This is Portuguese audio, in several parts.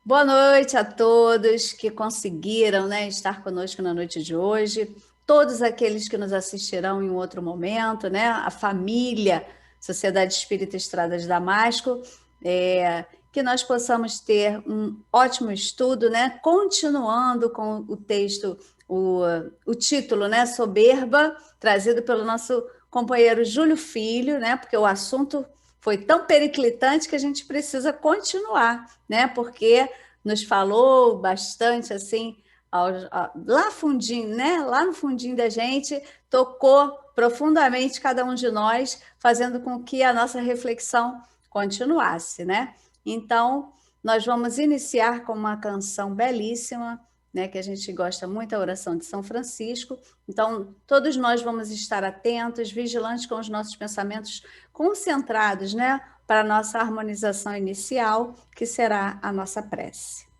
Boa noite a todos que conseguiram, né, estar conosco na noite de hoje, todos aqueles que nos assistirão em um outro momento, né, a família Sociedade Espírita Estrada de Damasco, que nós possamos ter um ótimo estudo, né, continuando com o texto, o título, né, Soberba, trazido pelo nosso companheiro Júlio Filho, né, porque o assunto foi tão periclitante que a gente precisa continuar, né? Porque nos falou bastante assim lá fundinho, né? Lá no fundinho da gente, tocou profundamente cada um de nós, fazendo com que a nossa reflexão continuasse, né? Então, nós vamos iniciar com uma canção belíssima, né, que a gente gosta muito, a oração de São Francisco. Então, todos nós vamos estar atentos, vigilantes com os nossos pensamentos concentrados, né, para a nossa harmonização inicial, que será a nossa prece.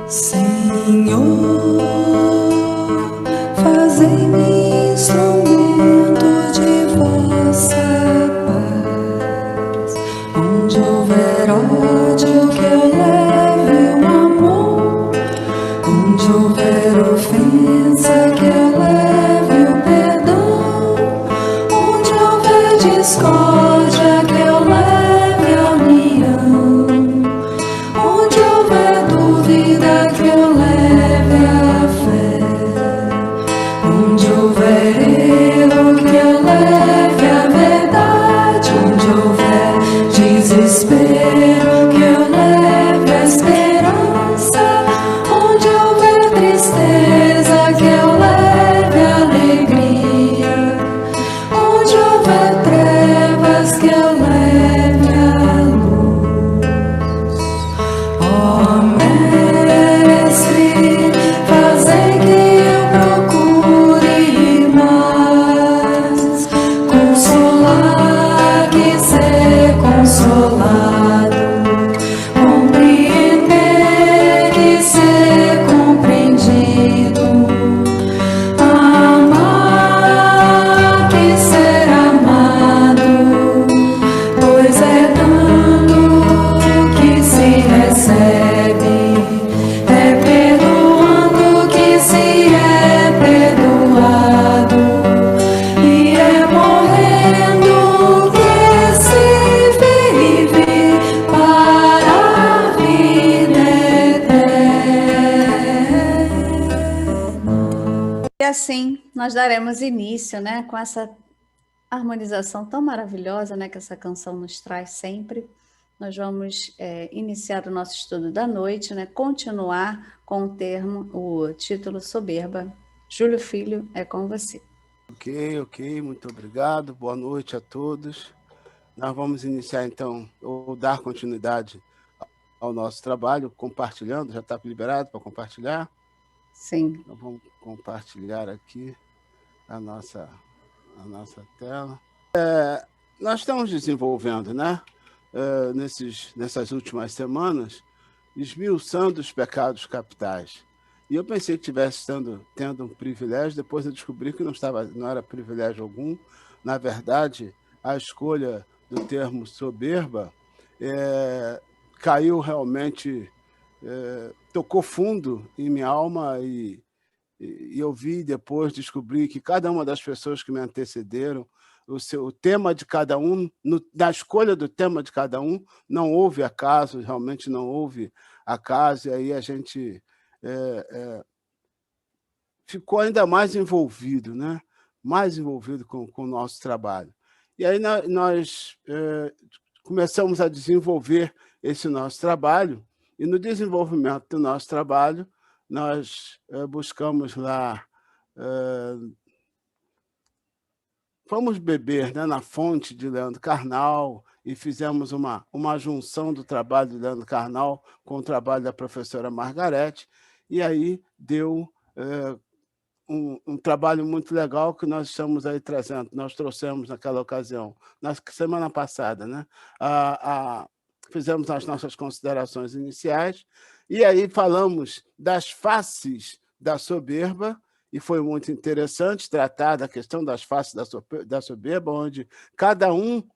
Senhor, fazei-me instrumento de vossa paz. Onde houver ódio, que eu leve o amor. Onde houver ofensa, que eu leve o perdão. Onde houver discórdia, que eu leve a união. Onde houver dúvida, que eu leve a fé. Onde houver erro, que eu leve a verdade. Onde houver desespero, que eu leve a esperança. Onde houver tristeza, que eu leve a alegria. Onde houver trevas, que eu leve a luz. Ó Mestre, fazei que eu procure mais consolar que ser consolado, compreender que ser compreendido, amar que ser amado, pois é dando que se recebe, é perdoando que se é perdoado, e é morrendo que se vive para a vida eterna. E assim nós daremos início, né, com essa harmonização tão maravilhosa, né, que essa canção nos traz sempre. Nós vamos iniciar o nosso estudo da noite, né, continuar com o título Soberba. Júlio Filho, é com você. Ok, muito obrigado. Boa noite a todos. Nós vamos iniciar, então, ou dar continuidade ao nosso trabalho, compartilhando. Já está liberado para compartilhar? Sim. Então, vamos compartilhar aqui a nossa tela. Nós estamos desenvolvendo, né? Nessas últimas semanas, esmiuçando os pecados capitais. E eu pensei que estivesse tendo um privilégio, depois eu descobri que não era privilégio algum. Na verdade, a escolha do termo soberba caiu realmente, tocou fundo em minha alma e eu vi depois, descobri que cada uma das pessoas que me antecederam, o tema de cada um, na escolha do tema de cada um, não houve acaso, realmente não houve acaso, e aí a gente ficou ainda mais envolvido, né? Mais envolvido com o nosso trabalho. E aí nós começamos a desenvolver esse nosso trabalho, e no desenvolvimento do nosso trabalho, nós buscamos lá, fomos beber, né, na fonte de Leandro Carnal e fizemos uma junção do trabalho de Leandro Carnal com o trabalho da professora Margarete, e aí deu um trabalho muito legal que nós estamos aí trazendo, nós trouxemos naquela ocasião, na semana passada, né? Fizemos as nossas considerações iniciais, e aí falamos das faces da soberba, e foi muito interessante tratar da questão das faces da soberba, onde cada um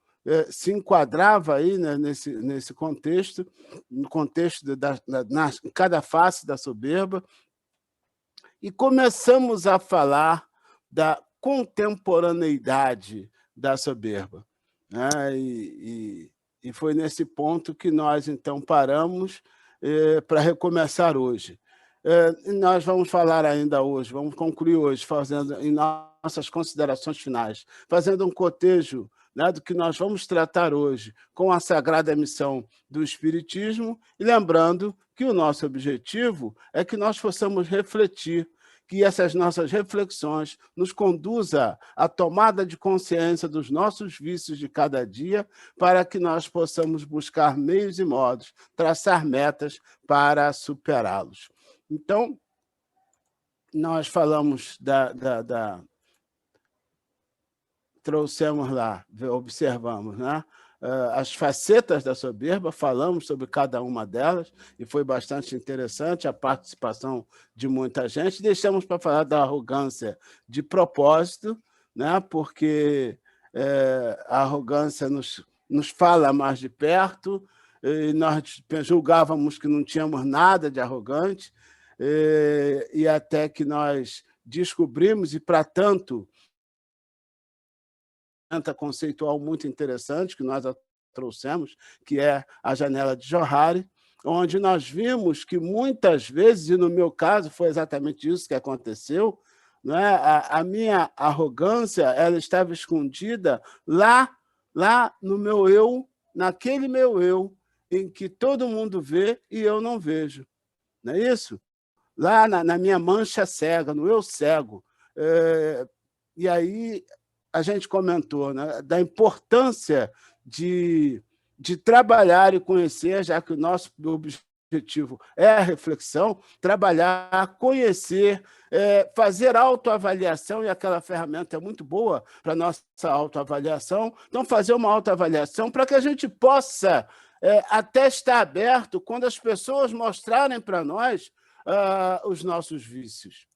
se enquadrava aí, né, nesse contexto, no contexto em cada face da soberba, e começamos a falar da contemporaneidade da soberba, né? E foi nesse ponto que nós, então, paramos para recomeçar hoje. Nós vamos falar ainda hoje, vamos concluir hoje, fazendo em nossas considerações finais, fazendo um cotejo, né, do que nós vamos tratar hoje com a sagrada missão do Espiritismo, e lembrando que o nosso objetivo é que nós possamos refletir, que essas nossas reflexões nos conduza à tomada de consciência dos nossos vícios de cada dia, para que nós possamos buscar meios e modos, traçar metas para superá-los. Então, nós falamos trouxemos lá, observamos, né, as facetas da soberba, falamos sobre cada uma delas, e foi bastante interessante a participação de muita gente. Deixamos para falar da arrogância de propósito, né, porque a arrogância nos fala mais de perto, e nós julgávamos que não tínhamos nada de arrogante, e até que nós descobrimos, e para tanto, conceitual muito interessante que nós trouxemos, que é a janela de Johari, onde nós vimos que muitas vezes, e no meu caso foi exatamente isso que aconteceu, né? A minha arrogância ela estava escondida lá no meu eu, naquele meu eu, em que todo mundo vê e eu não vejo. Não é isso? Lá na minha mancha cega, no eu cego. E aí a gente comentou, né, da importância de trabalhar e conhecer, já que o nosso objetivo é a reflexão, trabalhar, conhecer, fazer autoavaliação, e aquela ferramenta é muito boa para a nossa autoavaliação. Então, fazer uma autoavaliação para que a gente possa até estar aberto quando as pessoas mostrarem para nós os nossos vícios.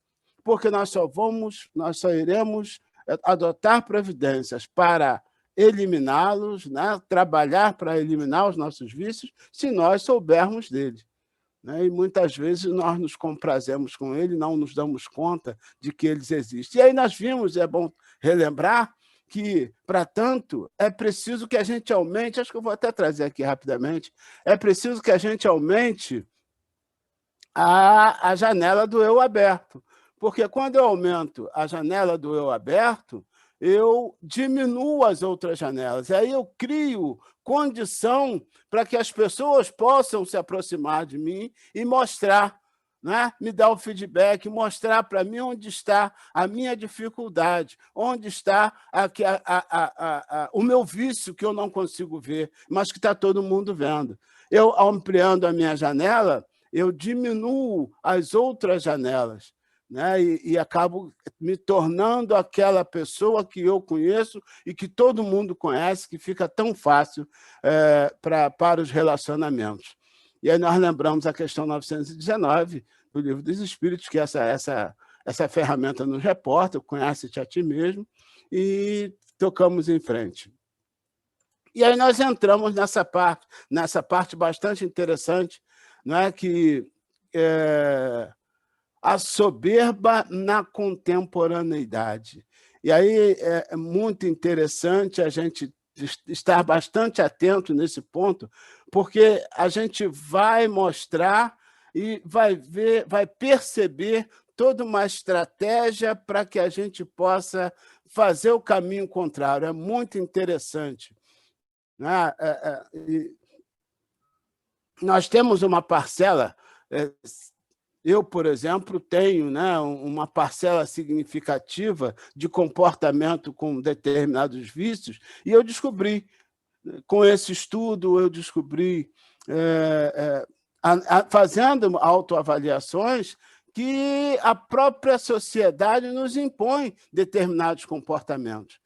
Porque nós só iremos adotar providências para eliminá-los, né? Trabalhar para eliminar os nossos vícios, se nós soubermos deles. Né? E muitas vezes nós nos comprazemos com ele, não nos damos conta de que eles existem. E aí nós vimos, é bom relembrar, que, para tanto, é preciso que a gente aumente, acho que eu vou até trazer aqui rapidamente, é preciso que a gente aumente a janela do eu aberto. Porque quando eu aumento a janela do eu aberto, eu diminuo as outras janelas. E aí eu crio condição para que as pessoas possam se aproximar de mim e mostrar, né? Me dar o feedback, mostrar para mim onde está a minha dificuldade, onde está o meu vício que eu não consigo ver, mas que está todo mundo vendo. Eu, ampliando a minha janela, eu diminuo as outras janelas, né? E acabo me tornando aquela pessoa que eu conheço e que todo mundo conhece, que fica tão fácil para os relacionamentos. E aí nós lembramos a questão 919 do Livro dos Espíritos, que essa ferramenta nos reporta, conhece-te a ti mesmo, e tocamos em frente. E aí nós entramos nessa parte bastante interessante, não é, que a soberba na contemporaneidade. E aí é muito interessante a gente estar bastante atento nesse ponto, porque a gente vai mostrar e vai perceber toda uma estratégia para que a gente possa fazer o caminho contrário. É muito interessante. Né? Nós temos uma parcela... Eu, por exemplo, tenho, né, uma parcela significativa de comportamento com determinados vícios, e eu descobri, com esse estudo, eu descobri, fazendo autoavaliações, que a própria sociedade nos impõe determinados comportamentos.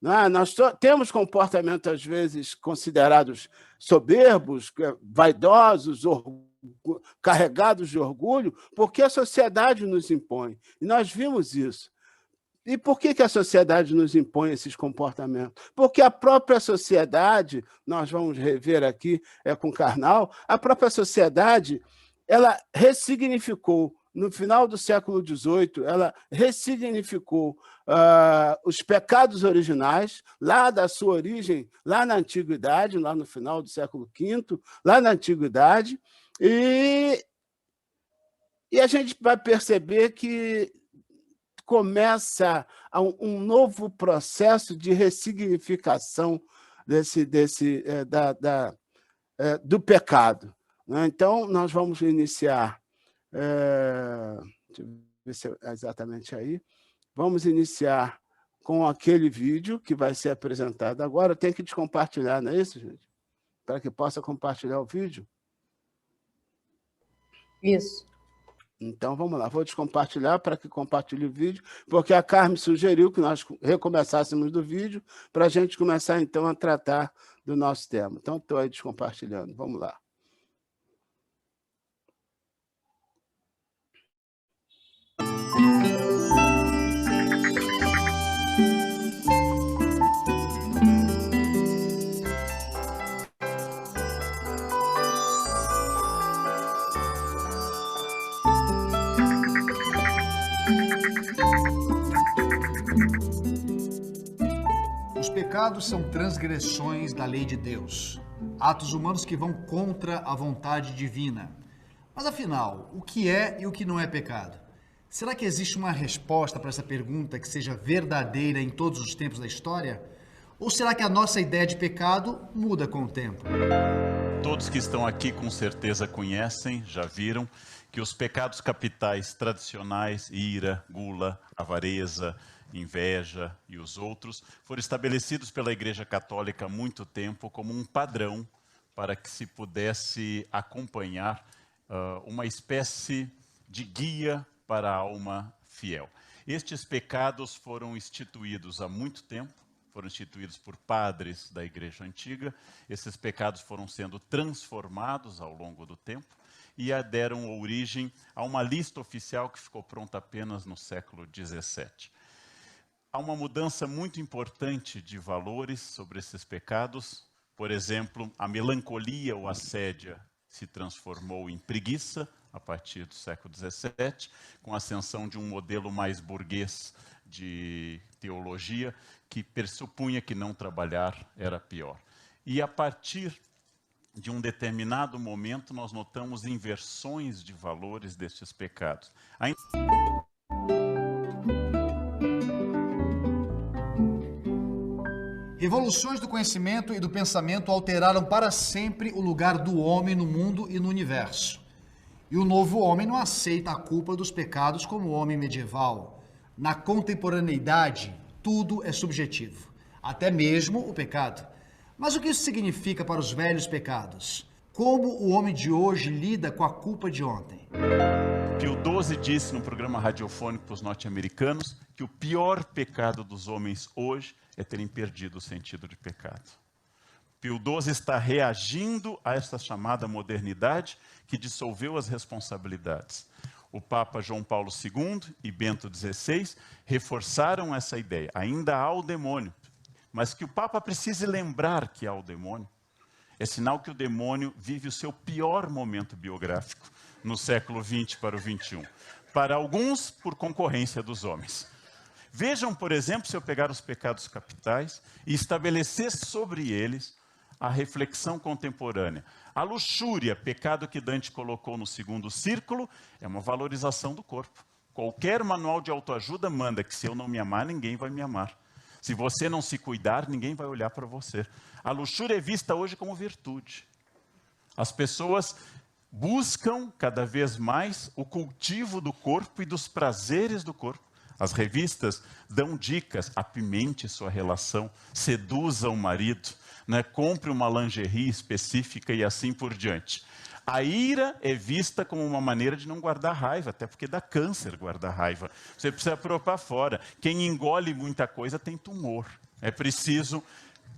Nós temos comportamentos, às vezes, considerados soberbos, vaidosos, carregados de orgulho, porque a sociedade nos impõe. E nós vimos isso. E por que a sociedade nos impõe esses comportamentos? Porque a própria sociedade, nós vamos rever aqui com Karnal, a própria sociedade, ela ressignificou, no final do século XVIII, ela ressignificou os pecados originais, lá da sua origem, lá na Antiguidade, lá no final do século V, lá na Antiguidade, e a gente vai perceber que começa um novo processo de ressignificação do pecado. Então, nós vamos iniciar, deixa eu ver se é exatamente aí, vamos iniciar com aquele vídeo que vai ser apresentado agora. Tem que descompartilhar, não é isso, gente? Para que possa compartilhar o vídeo. Isso. Então, vamos lá. Vou descompartilhar para que compartilhe o vídeo, porque a Carmen sugeriu que nós recomeçássemos do vídeo para a gente começar, então, a tratar do nosso tema. Então, estou aí descompartilhando. Vamos lá. Os pecados são transgressões da lei de Deus, atos humanos que vão contra a vontade divina. Mas afinal, o que é e o que não é pecado? Será que existe uma resposta para essa pergunta que seja verdadeira em todos os tempos da história? Ou será que a nossa ideia de pecado muda com o tempo? Todos que estão aqui com certeza conhecem, já viram, que os pecados capitais tradicionais, ira, gula, avareza, inveja e os outros, foram estabelecidos pela Igreja Católica há muito tempo como um padrão para que se pudesse acompanhar uma espécie de guia para a alma fiel. Estes pecados foram instituídos há muito tempo, foram instituídos por padres da Igreja Antiga. Esses pecados foram sendo transformados ao longo do tempo e deram origem a uma lista oficial que ficou pronta apenas no século XVII. Há uma mudança muito importante de valores sobre esses pecados. Por exemplo, a melancolia ou assédia se transformou em preguiça a partir do século XVII, com a ascensão de um modelo mais burguês de teologia, que pressupunha que não trabalhar era pior. E a partir de um determinado momento, nós notamos inversões de valores destes pecados. Revoluções do conhecimento e do pensamento alteraram para sempre o lugar do homem no mundo e no universo. E o novo homem não aceita a culpa dos pecados como o homem medieval. Na contemporaneidade, tudo é subjetivo, até mesmo o pecado. Mas o que isso significa para os velhos pecados? Como o homem de hoje lida com a culpa de ontem? Pio XII disse no programa radiofônico para os norte-americanos que o pior pecado dos homens hoje é terem perdido o sentido de pecado. Pio XII está reagindo a esta chamada modernidade que dissolveu as responsabilidades. O Papa João Paulo II e Bento XVI reforçaram essa ideia. Ainda há o demônio, mas que o Papa precise lembrar que há o demônio é sinal que o demônio vive o seu pior momento biográfico no século XX para o XXI. Para alguns, por concorrência dos homens. Vejam, por exemplo, se eu pegar os pecados capitais e estabelecer sobre eles a reflexão contemporânea. A luxúria, pecado que Dante colocou no segundo círculo, é uma valorização do corpo. Qualquer manual de autoajuda manda que se eu não me amar, ninguém vai me amar. Se você não se cuidar, ninguém vai olhar para você. A luxúria é vista hoje como virtude. As pessoas buscam cada vez mais o cultivo do corpo e dos prazeres do corpo. As revistas dão dicas, apimente sua relação, seduza o marido, né? Compre uma lingerie específica e assim por diante. A ira é vista como uma maneira de não guardar raiva, até porque dá câncer guardar raiva. Você precisa pôr para fora. Quem engole muita coisa tem tumor. É preciso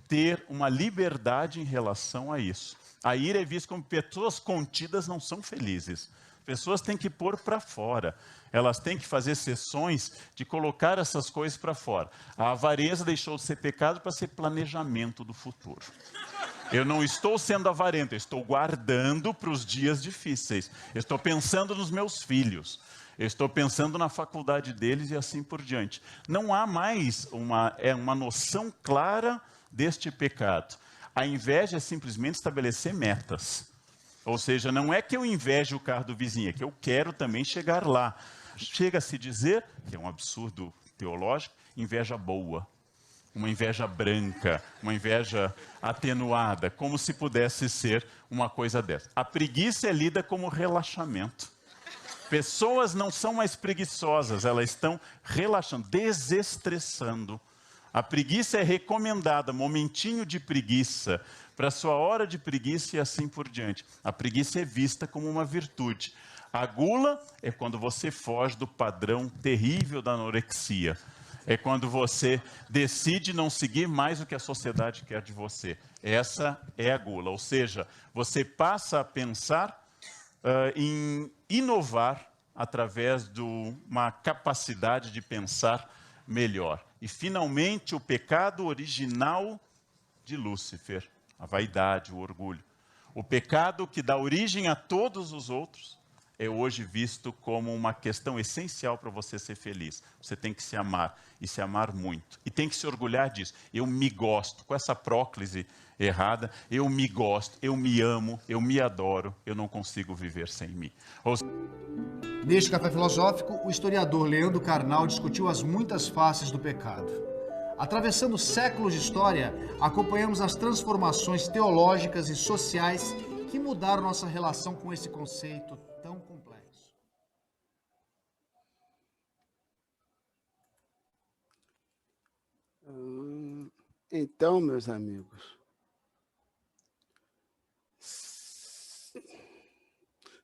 ter uma liberdade em relação a isso. A ira é vista como pessoas contidas não são felizes. Pessoas têm que pôr para fora. Elas têm que fazer sessões de colocar essas coisas para fora. A avareza deixou de ser pecado para ser planejamento do futuro. Eu não estou sendo avarento, eu estou guardando para os dias difíceis. Eu estou pensando nos meus filhos. Eu estou pensando na faculdade deles e assim por diante. Não há mais uma noção clara deste pecado. A inveja é simplesmente estabelecer metas. Ou seja, não é que eu invejo o carro do vizinho, é que eu quero também chegar lá. Chega a se dizer, que é um absurdo teológico, inveja boa. Uma inveja branca, uma inveja atenuada, como se pudesse ser uma coisa dessa. A preguiça é lida como relaxamento. Pessoas não são mais preguiçosas, elas estão relaxando, desestressando. A preguiça é recomendada, momentinho de preguiça, para a sua hora de preguiça e assim por diante. A preguiça é vista como uma virtude. A gula é quando você foge do padrão terrível da anorexia. É quando você decide não seguir mais o que a sociedade quer de você. Essa é a gula, ou seja, você passa a pensar em inovar através de uma capacidade de pensar melhor. E, finalmente, o pecado original de Lúcifer, a vaidade, o orgulho. O pecado que dá origem a todos os outros é hoje visto como uma questão essencial para você ser feliz. Você tem que se amar, e se amar muito. E tem que se orgulhar disso. Eu me gosto, com essa próclise errada, eu me gosto, eu me amo, eu me adoro, eu não consigo viver sem mim. Neste Café Filosófico, o historiador Leandro Carnal discutiu as muitas faces do pecado. Atravessando séculos de história, acompanhamos as transformações teológicas e sociais que mudaram nossa relação com esse conceito tão complexo. Então, meus amigos,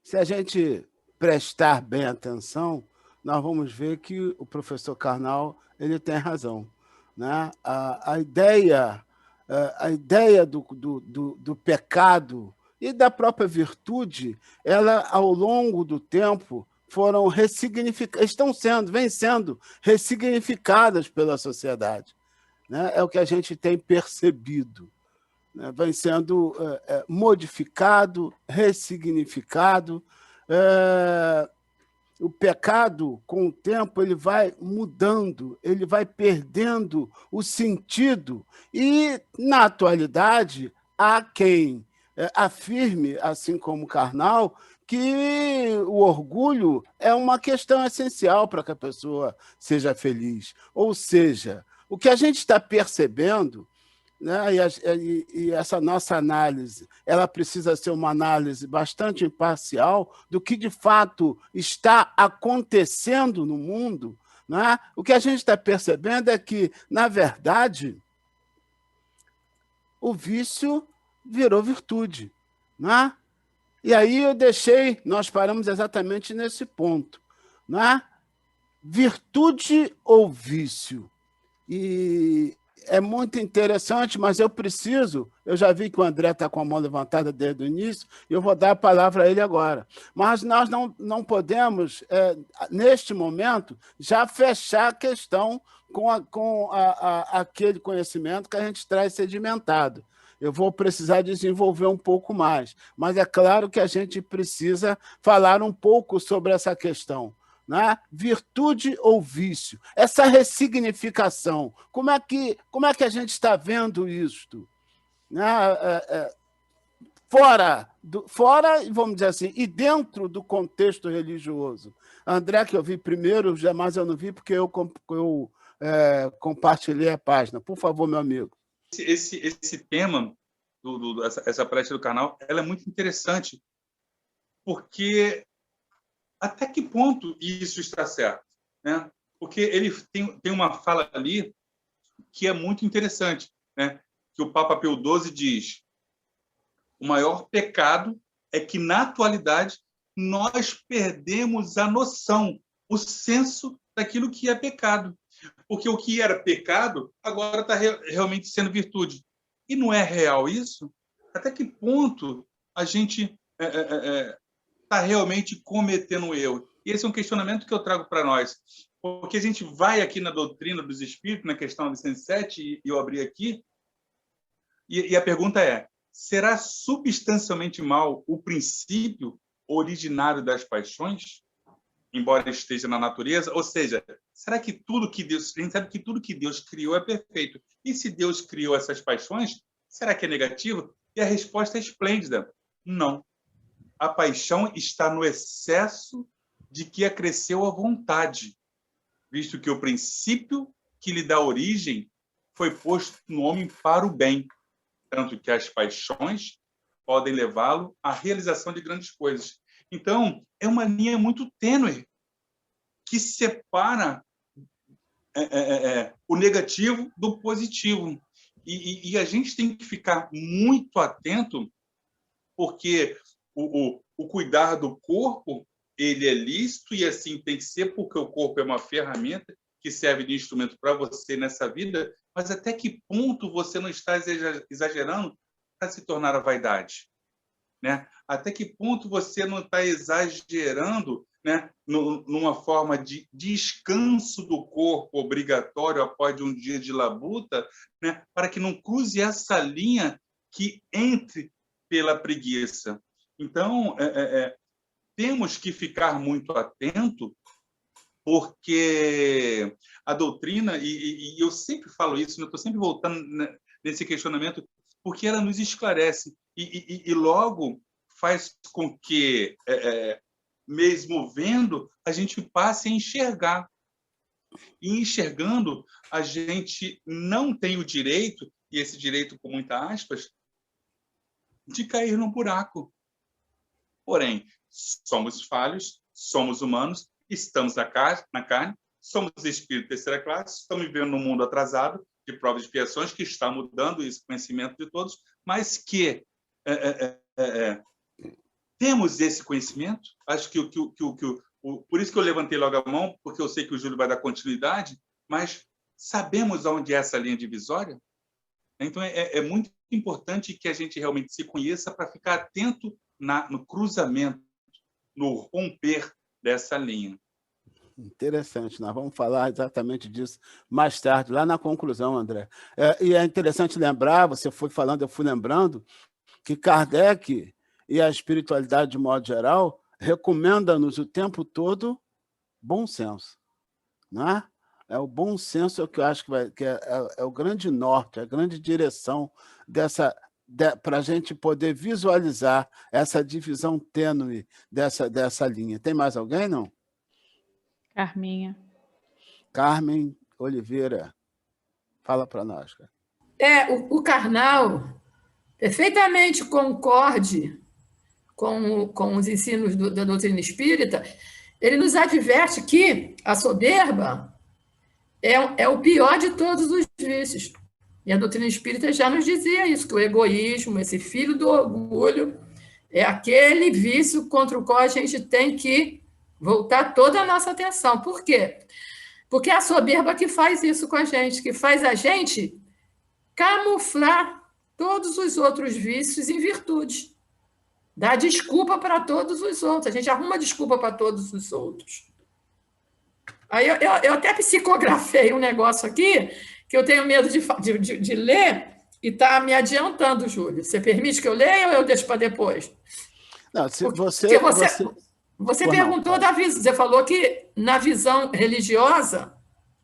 se a gente prestar bem atenção, nós vamos ver que o professor Carnal ele tem razão, né? A ideia do pecado e da própria virtude, ela, ao longo do tempo, foram ressignificadas, vêm sendo ressignificadas pela sociedade, né? É o que a gente tem percebido, né? Vem sendo modificado, ressignificado. O pecado, com o tempo, ele vai mudando, ele vai perdendo o sentido. E, na atualidade, há quem afirme, assim como Carnal, que o orgulho é uma questão essencial para que a pessoa seja feliz. Ou seja, o que a gente está percebendo, né, e essa nossa análise, ela precisa ser uma análise bastante imparcial do que, de fato, está acontecendo no mundo, né? O que a gente está percebendo é que, na verdade, o vício virou virtude, né? E aí nós paramos exatamente nesse ponto, né? Virtude ou vício? E é muito interessante, mas eu já vi que o André está com a mão levantada desde o início, e eu vou dar a palavra a ele agora. Mas nós não podemos, neste momento, já fechar a questão com aquele conhecimento que a gente traz sedimentado. Eu vou precisar desenvolver um pouco mais, mas é claro que a gente precisa falar um pouco sobre essa questão, né? Virtude ou vício? Essa ressignificação, como é que a gente está vendo isto? Né? Fora, vamos dizer assim, e dentro do contexto religioso. André, que eu vi primeiro, jamais eu não vi, porque eu compartilhei a página. Por favor, meu amigo. Esse tema, essa palestra do canal, ela é muito interessante, porque até que ponto isso está certo, né? Porque ele tem uma fala ali que é muito interessante, né? Que o Papa Pio XII diz: o maior pecado é que, na atualidade, nós perdemos a noção, o senso daquilo que é pecado. Porque o que era pecado, agora está realmente sendo virtude. E não é real isso? Até que ponto a gente está realmente cometendo um erro? E esse é um questionamento que eu trago para nós. Porque a gente vai aqui na doutrina dos Espíritos, na questão 907, e eu abri aqui, e a pergunta é: será substancialmente mal o princípio originário das paixões, embora esteja na natureza? Ou seja, será que tudo que Deus... A gente sabe que tudo que Deus criou é perfeito. E se Deus criou essas paixões, será que é negativo? E a resposta é esplêndida: não. A paixão está no excesso de que acresceu a vontade, visto que o princípio que lhe dá origem foi posto no homem para o bem, tanto que as paixões podem levá-lo à realização de grandes coisas. Então, é uma linha muito tênue que separa o negativo do positivo. E a gente tem que ficar muito atento, porque o cuidar do corpo, ele é lícito e assim tem que ser, porque o corpo é uma ferramenta que serve de instrumento para você nessa vida, mas até que ponto você não está exagerando para se tornar a vaidade? Né? Até que ponto você não está exagerando, né, numa forma de descanso do corpo obrigatório após um dia de labuta, né, para que não cruze essa linha que entre pela preguiça? Então, temos que ficar muito atento, porque a doutrina, e eu sempre falo isso, eu estou sempre voltando nesse questionamento, porque ela nos esclarece e logo faz com que, mesmo vendo, a gente passe a enxergar. E enxergando, a gente não tem o direito, e esse direito com muitas aspas, de cair num buraco. Porém, somos falhos, somos humanos, estamos na carne, somos espírito de terceira classe, estamos vivendo num mundo atrasado, de provas e expiações, que está mudando esse conhecimento de todos, mas que temos esse conhecimento. Acho que por isso que eu levantei logo a mão, porque eu sei que o Júlio vai dar continuidade, mas sabemos onde é essa linha divisória? Então, é muito importante que a gente realmente se conheça para ficar atento no cruzamento, no romper dessa linha. Interessante, nós vamos falar exatamente disso mais tarde, lá na conclusão, André. E é interessante lembrar, você foi falando, eu fui lembrando, que Kardec e a espiritualidade, de modo geral, recomenda-nos o tempo todo bom senso. Não é? O bom senso que eu acho que é o grande norte, a grande direção para a gente poder visualizar essa divisão tênue dessa linha. Tem mais alguém, não? Carminha. Carmen Oliveira, fala para nós. Cara. O Karnal perfeitamente concorde com os ensinos da doutrina espírita. Ele nos adverte que a soberba é o pior de todos os vícios. E a doutrina espírita já nos dizia isso, que o egoísmo, esse filho do orgulho, é aquele vício contra o qual a gente tem que voltar toda a nossa atenção. Por quê? Porque é a soberba que faz isso com a gente, que faz a gente camuflar todos os outros vícios em virtudes. Dá desculpa para todos os outros. A gente arruma desculpa para todos os outros. Aí eu até psicografei um negócio aqui, que eu tenho medo de ler e está me adiantando, Júlio. Você permite que eu leia ou eu deixo para depois? Não, se Você perguntou da visão. Você falou que na visão religiosa,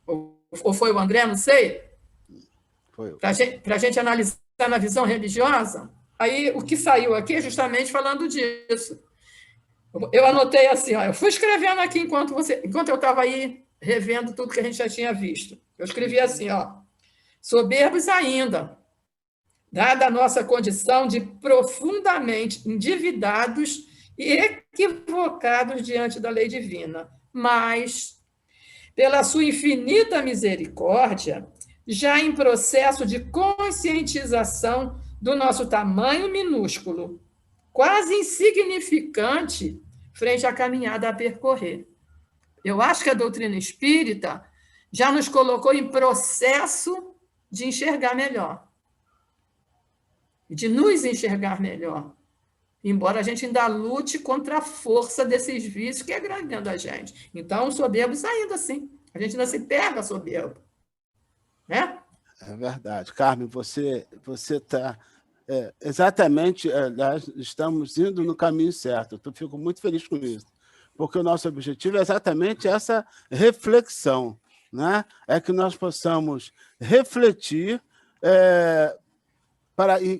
ou foi o André, não sei, para a gente analisar na visão religiosa, aí o que saiu aqui é justamente falando disso. Eu anotei assim, eu fui escrevendo aqui enquanto eu estava aí revendo tudo que a gente já tinha visto. Eu escrevi assim, soberbos ainda, dada a nossa condição de profundamente endividados e equivocados diante da lei divina, mas, pela sua infinita misericórdia, já em processo de conscientização do nosso tamanho minúsculo, quase insignificante frente à caminhada a percorrer. Eu acho que a doutrina espírita já nos colocou em processo de enxergar melhor, de nos enxergar melhor, embora a gente ainda lute contra a força desses vícios que é grande dentro da gente. Então, o soberbo saindo assim. A gente ainda se pega soberbo. Né? É verdade. Carmen, você está exatamente, nós estamos indo no caminho certo. Eu fico muito feliz com isso, porque o nosso objetivo é exatamente essa reflexão, né? É que nós possamos refletir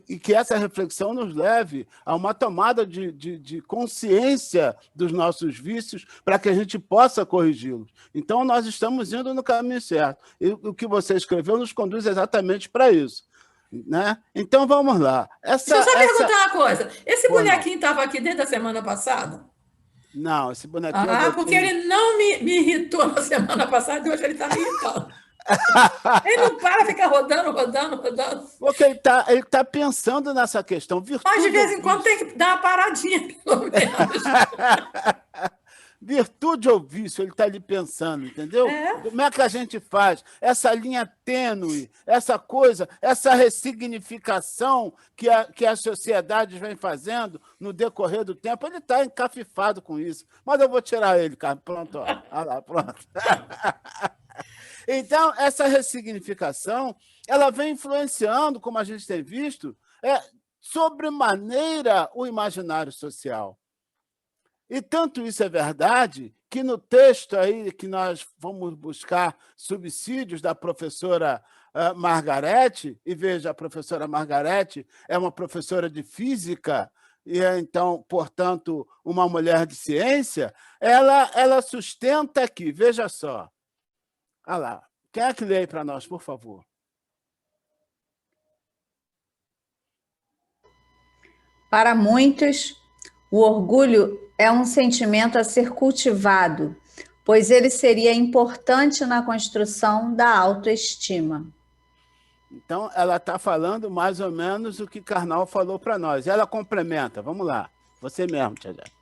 e que essa reflexão nos leve a uma tomada de consciência dos nossos vícios para que a gente possa corrigi-los. Então, nós estamos indo no caminho certo. E o que você escreveu nos conduz exatamente para isso. Né? Então, vamos lá. Deixa eu só perguntar uma coisa. Esse bonequinho estava aqui desde a semana passada? Não, esse bonequinho... porque ele não me irritou na semana passada e hoje ele está me irritando. Ele não para, fica rodando. Porque ele tá pensando nessa questão. Mas de vez em quando tem que dar uma paradinha, pelo menos. Virtude ou vício, ele está ali pensando, entendeu? Como é que a gente faz? Essa linha tênue, essa coisa, essa ressignificação que as sociedades vêm fazendo no decorrer do tempo, ele está encafifado com isso. Mas eu vou tirar ele, cara. Pronto, ó. Olha lá, pronto. Então, essa ressignificação, ela vem influenciando, como a gente tem visto, sobremaneira o imaginário social. E tanto isso é verdade que no texto aí que nós vamos buscar subsídios da professora Margarete, e veja, a professora Margarete é uma professora de física, e então, portanto, uma mulher de ciência, ela sustenta aqui, veja só. Olha lá, quem é que lê aí para nós, por favor? Para muitos, o orgulho é um sentimento a ser cultivado, pois ele seria importante na construção da autoestima. Então, ela está falando mais ou menos o que Karnal falou para nós. Ela complementa, vamos lá, você mesmo, Tia Jéssica.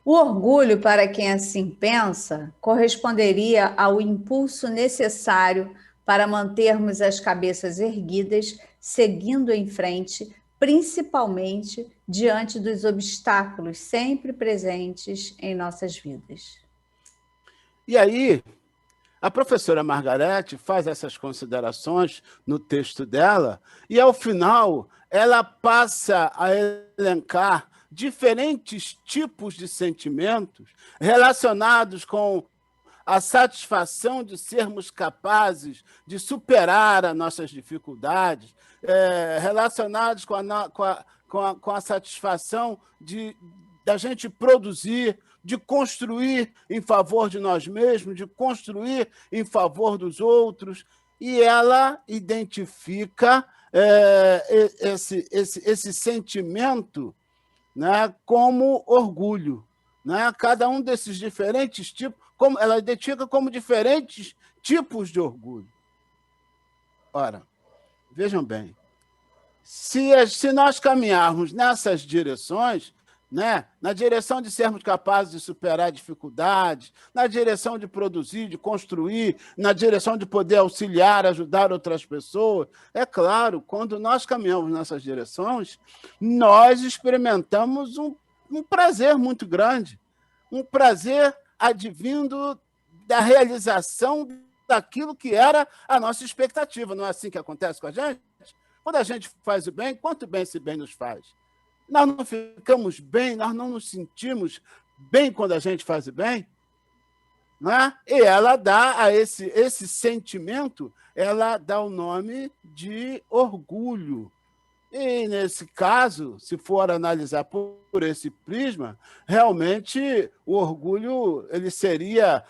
O orgulho, para quem assim pensa, corresponderia ao impulso necessário para mantermos as cabeças erguidas, seguindo em frente, principalmente diante dos obstáculos sempre presentes em nossas vidas. E aí, a professora Margarete faz essas considerações no texto dela e, ao final, ela passa a elencar diferentes tipos de sentimentos relacionados com a satisfação de sermos capazes de superar as nossas dificuldades, relacionados com a satisfação da gente produzir, de construir em favor de nós mesmos, de construir em favor dos outros, e ela identifica esse sentimento, né, como orgulho. Né? Cada um desses diferentes tipos, ela identifica como diferentes tipos de orgulho. Ora, vejam bem, se nós caminharmos nessas direções, né, na direção de sermos capazes de superar dificuldades, na direção de produzir, de construir, na direção de poder auxiliar, ajudar outras pessoas, é claro, quando nós caminhamos nessas direções, nós experimentamos um prazer muito grande, um prazer advindo da realização daquilo que era a nossa expectativa. Não é assim que acontece com a gente? Quando a gente faz o bem, quanto bem esse bem nos faz? Nós não ficamos bem, nós não nos sentimos bem quando a gente faz o bem? Né? E ela dá a esse sentimento, ela dá o nome de orgulho. E, nesse caso, se for analisar por esse prisma, realmente o orgulho ele seria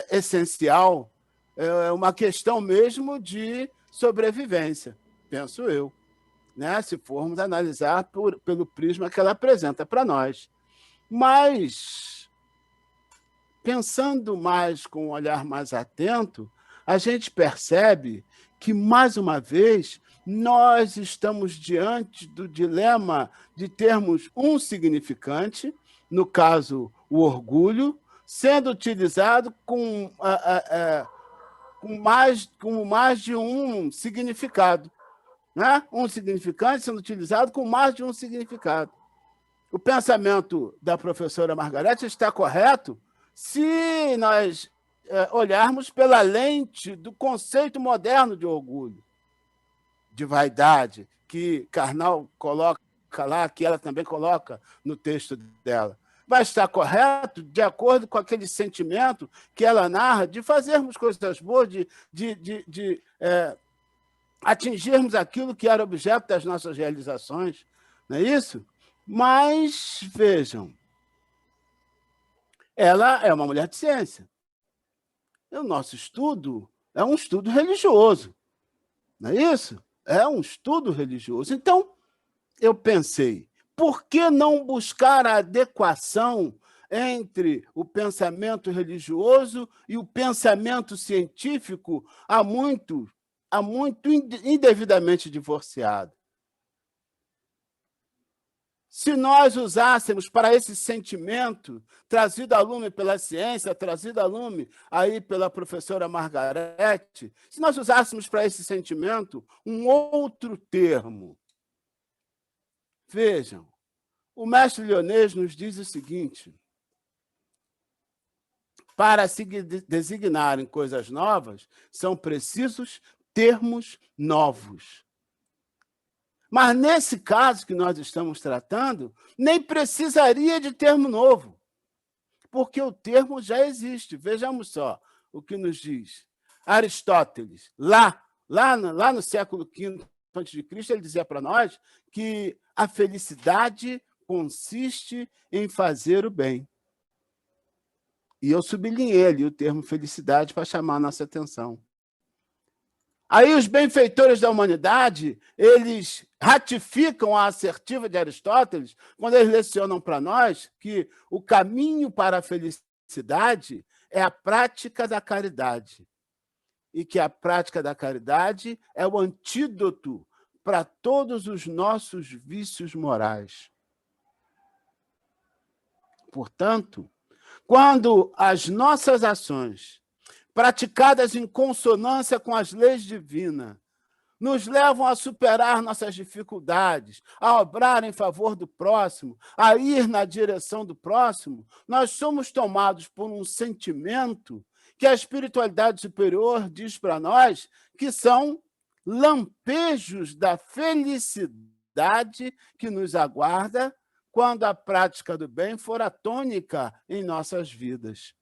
essencial, uma questão mesmo de sobrevivência, penso eu, né? Se formos analisar pelo prisma que ela apresenta para nós. Mas, pensando mais com um olhar mais atento, a gente percebe que, mais uma vez, nós estamos diante do dilema de termos um significante, no caso, o orgulho, sendo utilizado com mais de um significado. Né? Um significante sendo utilizado com mais de um significado. O pensamento da professora Margarete está correto se nós olharmos pela lente do conceito moderno de orgulho, de vaidade, que Karnal coloca lá, que ela também coloca no texto dela. Vai estar correto de acordo com aquele sentimento que ela narra de fazermos coisas boas, de atingirmos aquilo que era objeto das nossas realizações. Não é isso? Mas, vejam, ela é uma mulher de ciência. O nosso estudo é um estudo religioso. Não é isso? É um estudo religioso. Então, eu pensei, por que não buscar a adequação entre o pensamento religioso e o pensamento científico há muito indevidamente divorciado? Se nós usássemos para esse sentimento, trazido a lume pela ciência, trazido a lume aí pela professora Margarete, se nós usássemos para esse sentimento um outro termo. Vejam, o mestre Lyonês nos diz o seguinte: para se designarem coisas novas, são precisos termos novos. Mas, nesse caso que nós estamos tratando, nem precisaria de termo novo, porque o termo já existe. Vejamos só o que nos diz Aristóteles. Lá no século V a.C., ele dizia para nós que a felicidade consiste em fazer o bem. E eu sublinhei ali o termo felicidade para chamar a nossa atenção. Aí os benfeitores da humanidade, eles ratificam a assertiva de Aristóteles quando eles lecionam para nós que o caminho para a felicidade é a prática da caridade. E que a prática da caridade é o antídoto para todos os nossos vícios morais. Portanto, quando as nossas ações, praticadas em consonância com as leis divinas, nos levam a superar nossas dificuldades, a obrar em favor do próximo, a ir na direção do próximo, nós somos tomados por um sentimento que a espiritualidade superior diz para nós que são lampejos da felicidade que nos aguarda quando a prática do bem for a tônica em nossas vidas.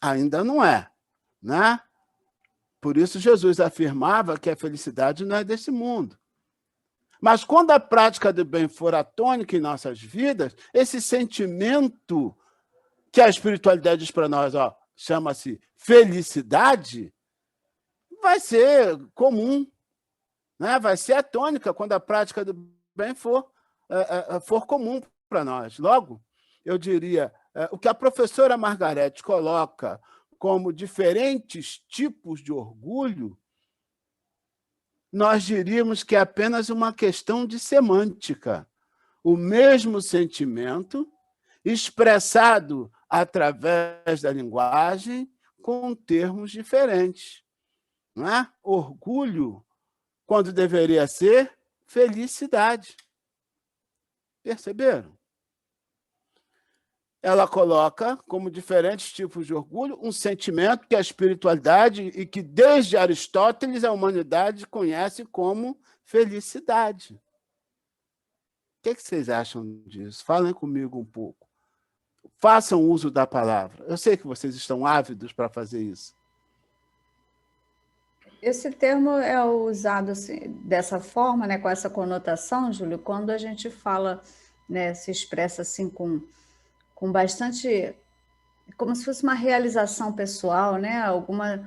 Ainda não é, né? Por isso Jesus afirmava que a felicidade não é desse mundo. Mas quando a prática do bem for a tônica em nossas vidas, esse sentimento que a espiritualidade diz para nós, chama-se felicidade, vai ser comum, né? Vai ser a tônica quando a prática do bem for comum para nós. Logo, eu diria, o que a professora Margarete coloca como diferentes tipos de orgulho, nós diríamos que é apenas uma questão de semântica. O mesmo sentimento expressado através da linguagem com termos diferentes. Não é? Orgulho, quando deveria ser felicidade. Perceberam? Ela coloca como diferentes tipos de orgulho um sentimento que a espiritualidade e que desde Aristóteles a humanidade conhece como felicidade. O que vocês acham disso? Falem comigo um pouco. Façam uso da palavra. Eu sei que vocês estão ávidos para fazer isso. Esse termo é usado assim, dessa forma, né, com essa conotação, Júlio, quando a gente fala, né, se expressa assim com bastante, como se fosse uma realização pessoal, né? Alguma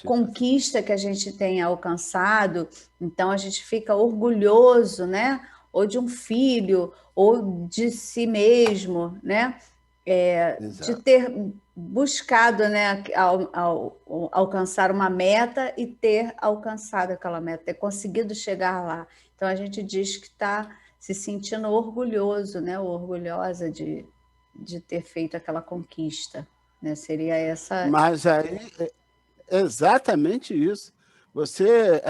conquista que a gente tenha alcançado, então a gente fica orgulhoso, né? Ou de um filho, ou de si mesmo, né? de ter buscado, né, alcançar uma meta e ter alcançado aquela meta, ter conseguido chegar lá. Então, a gente diz que está se sentindo orgulhoso, né, ou orgulhosa de ter feito aquela conquista. Né? Seria essa... Mas aí, exatamente isso. Você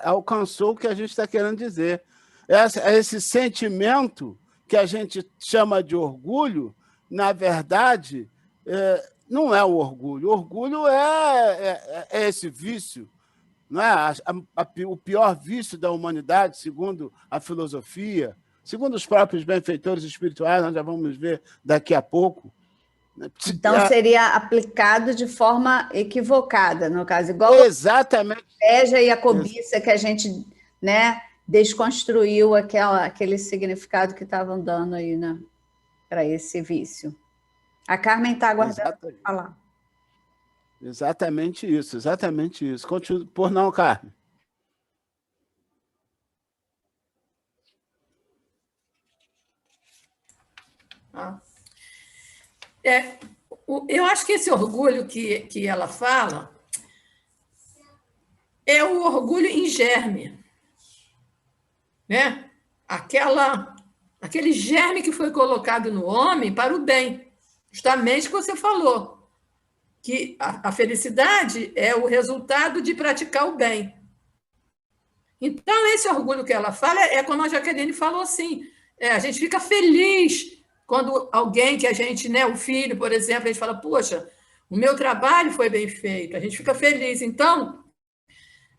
alcançou o que a gente está querendo dizer. Esse sentimento que a gente chama de orgulho, na verdade, não é o orgulho. O orgulho é esse vício, não é? O pior vício da humanidade, segundo a filosofia, segundo os próprios benfeitores espirituais, nós já vamos ver daqui a pouco. Então, seria aplicado de forma equivocada, no caso, igual exatamente. A inveja e a cobiça que a gente, né, desconstruiu aquele significado que estavam dando aí, né, para esse vício. A Carmen está aguardando para falar. Exatamente isso, exatamente isso. Continua, por não, Carmen. Eu acho que esse orgulho que ela fala é o orgulho em germe, né? Aquele germe que foi colocado no homem para o bem, justamente o que você falou, que a felicidade é o resultado de praticar o bem. Então, esse orgulho que ela fala é como a Jaqueline falou assim, a gente fica feliz quando alguém que a gente, né, o filho, por exemplo, a gente fala, poxa, o meu trabalho foi bem feito, a gente fica feliz. Então,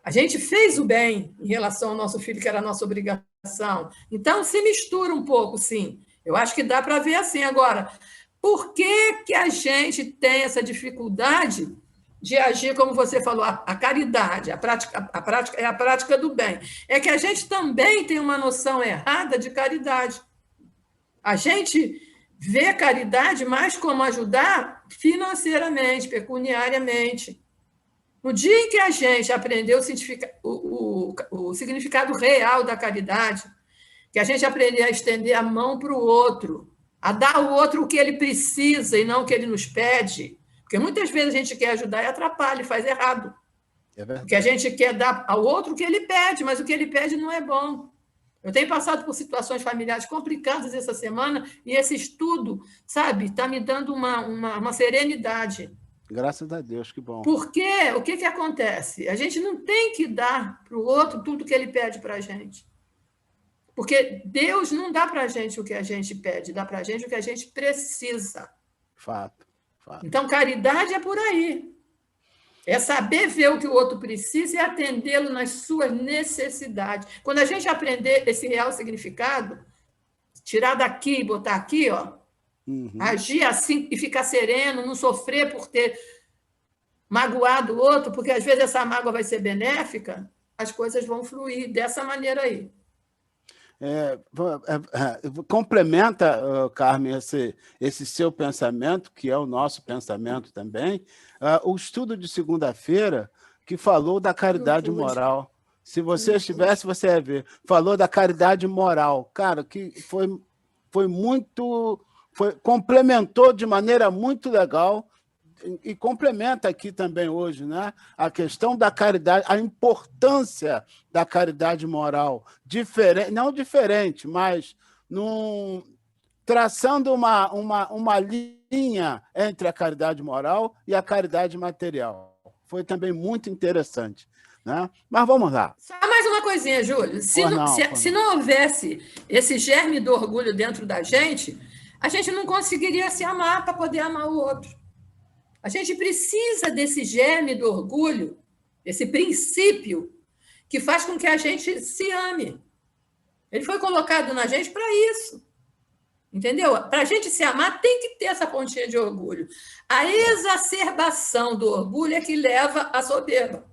a gente fez o bem em relação ao nosso filho, que era a nossa obrigação. Então, se mistura um pouco, sim. Eu acho que dá para ver assim. Agora, por que a gente tem essa dificuldade de agir, como você falou, a caridade, a prática é a prática do bem? É que a gente também tem uma noção errada de caridade. A gente vê caridade mais como ajudar financeiramente, pecuniariamente. No dia em que a gente aprendeu o significado real da caridade, que a gente aprendeu a estender a mão para o outro, a dar ao outro o que ele precisa e não o que ele nos pede, porque muitas vezes a gente quer ajudar e atrapalha, e faz errado. Porque a gente quer dar ao outro o que ele pede, mas o que ele pede não é bom. Eu tenho passado por situações familiares complicadas essa semana e esse estudo, sabe, está me dando uma serenidade. Graças a Deus, que bom. Porque o que acontece? A gente não tem que dar para o outro tudo que ele pede para a gente. Porque Deus não dá para a gente o que a gente pede, dá para a gente o que a gente precisa. Fato. Então, caridade é por aí. É saber ver o que o outro precisa e atendê-lo nas suas necessidades. Quando a gente aprender esse real significado, tirar daqui e botar aqui, ó, agir assim e ficar sereno, não sofrer por ter magoado o outro, porque às vezes essa mágoa vai ser benéfica, as coisas vão fluir dessa maneira aí. Complementa, Carmen, esse seu pensamento, que é o nosso pensamento também, o estudo de segunda-feira que falou da caridade moral. Se você estivesse, você ia ver. Falou da caridade moral. Cara, que foi muito... complementou de maneira muito legal e complementa aqui também hoje, né? A questão da caridade, a importância da caridade moral, não diferente, mas traçando uma linha entre a caridade moral e a caridade material. Foi também muito interessante. Né? Mas vamos lá. Só mais uma coisinha, Júlio. Se não houvesse esse germe do orgulho dentro da gente, a gente não conseguiria se amar para poder amar o outro. A gente precisa desse germe do orgulho, esse princípio que faz com que a gente se ame. Ele foi colocado na gente para isso. Entendeu? Para a gente se amar, tem que ter essa pontinha de orgulho. A exacerbação do orgulho é que leva à soberba.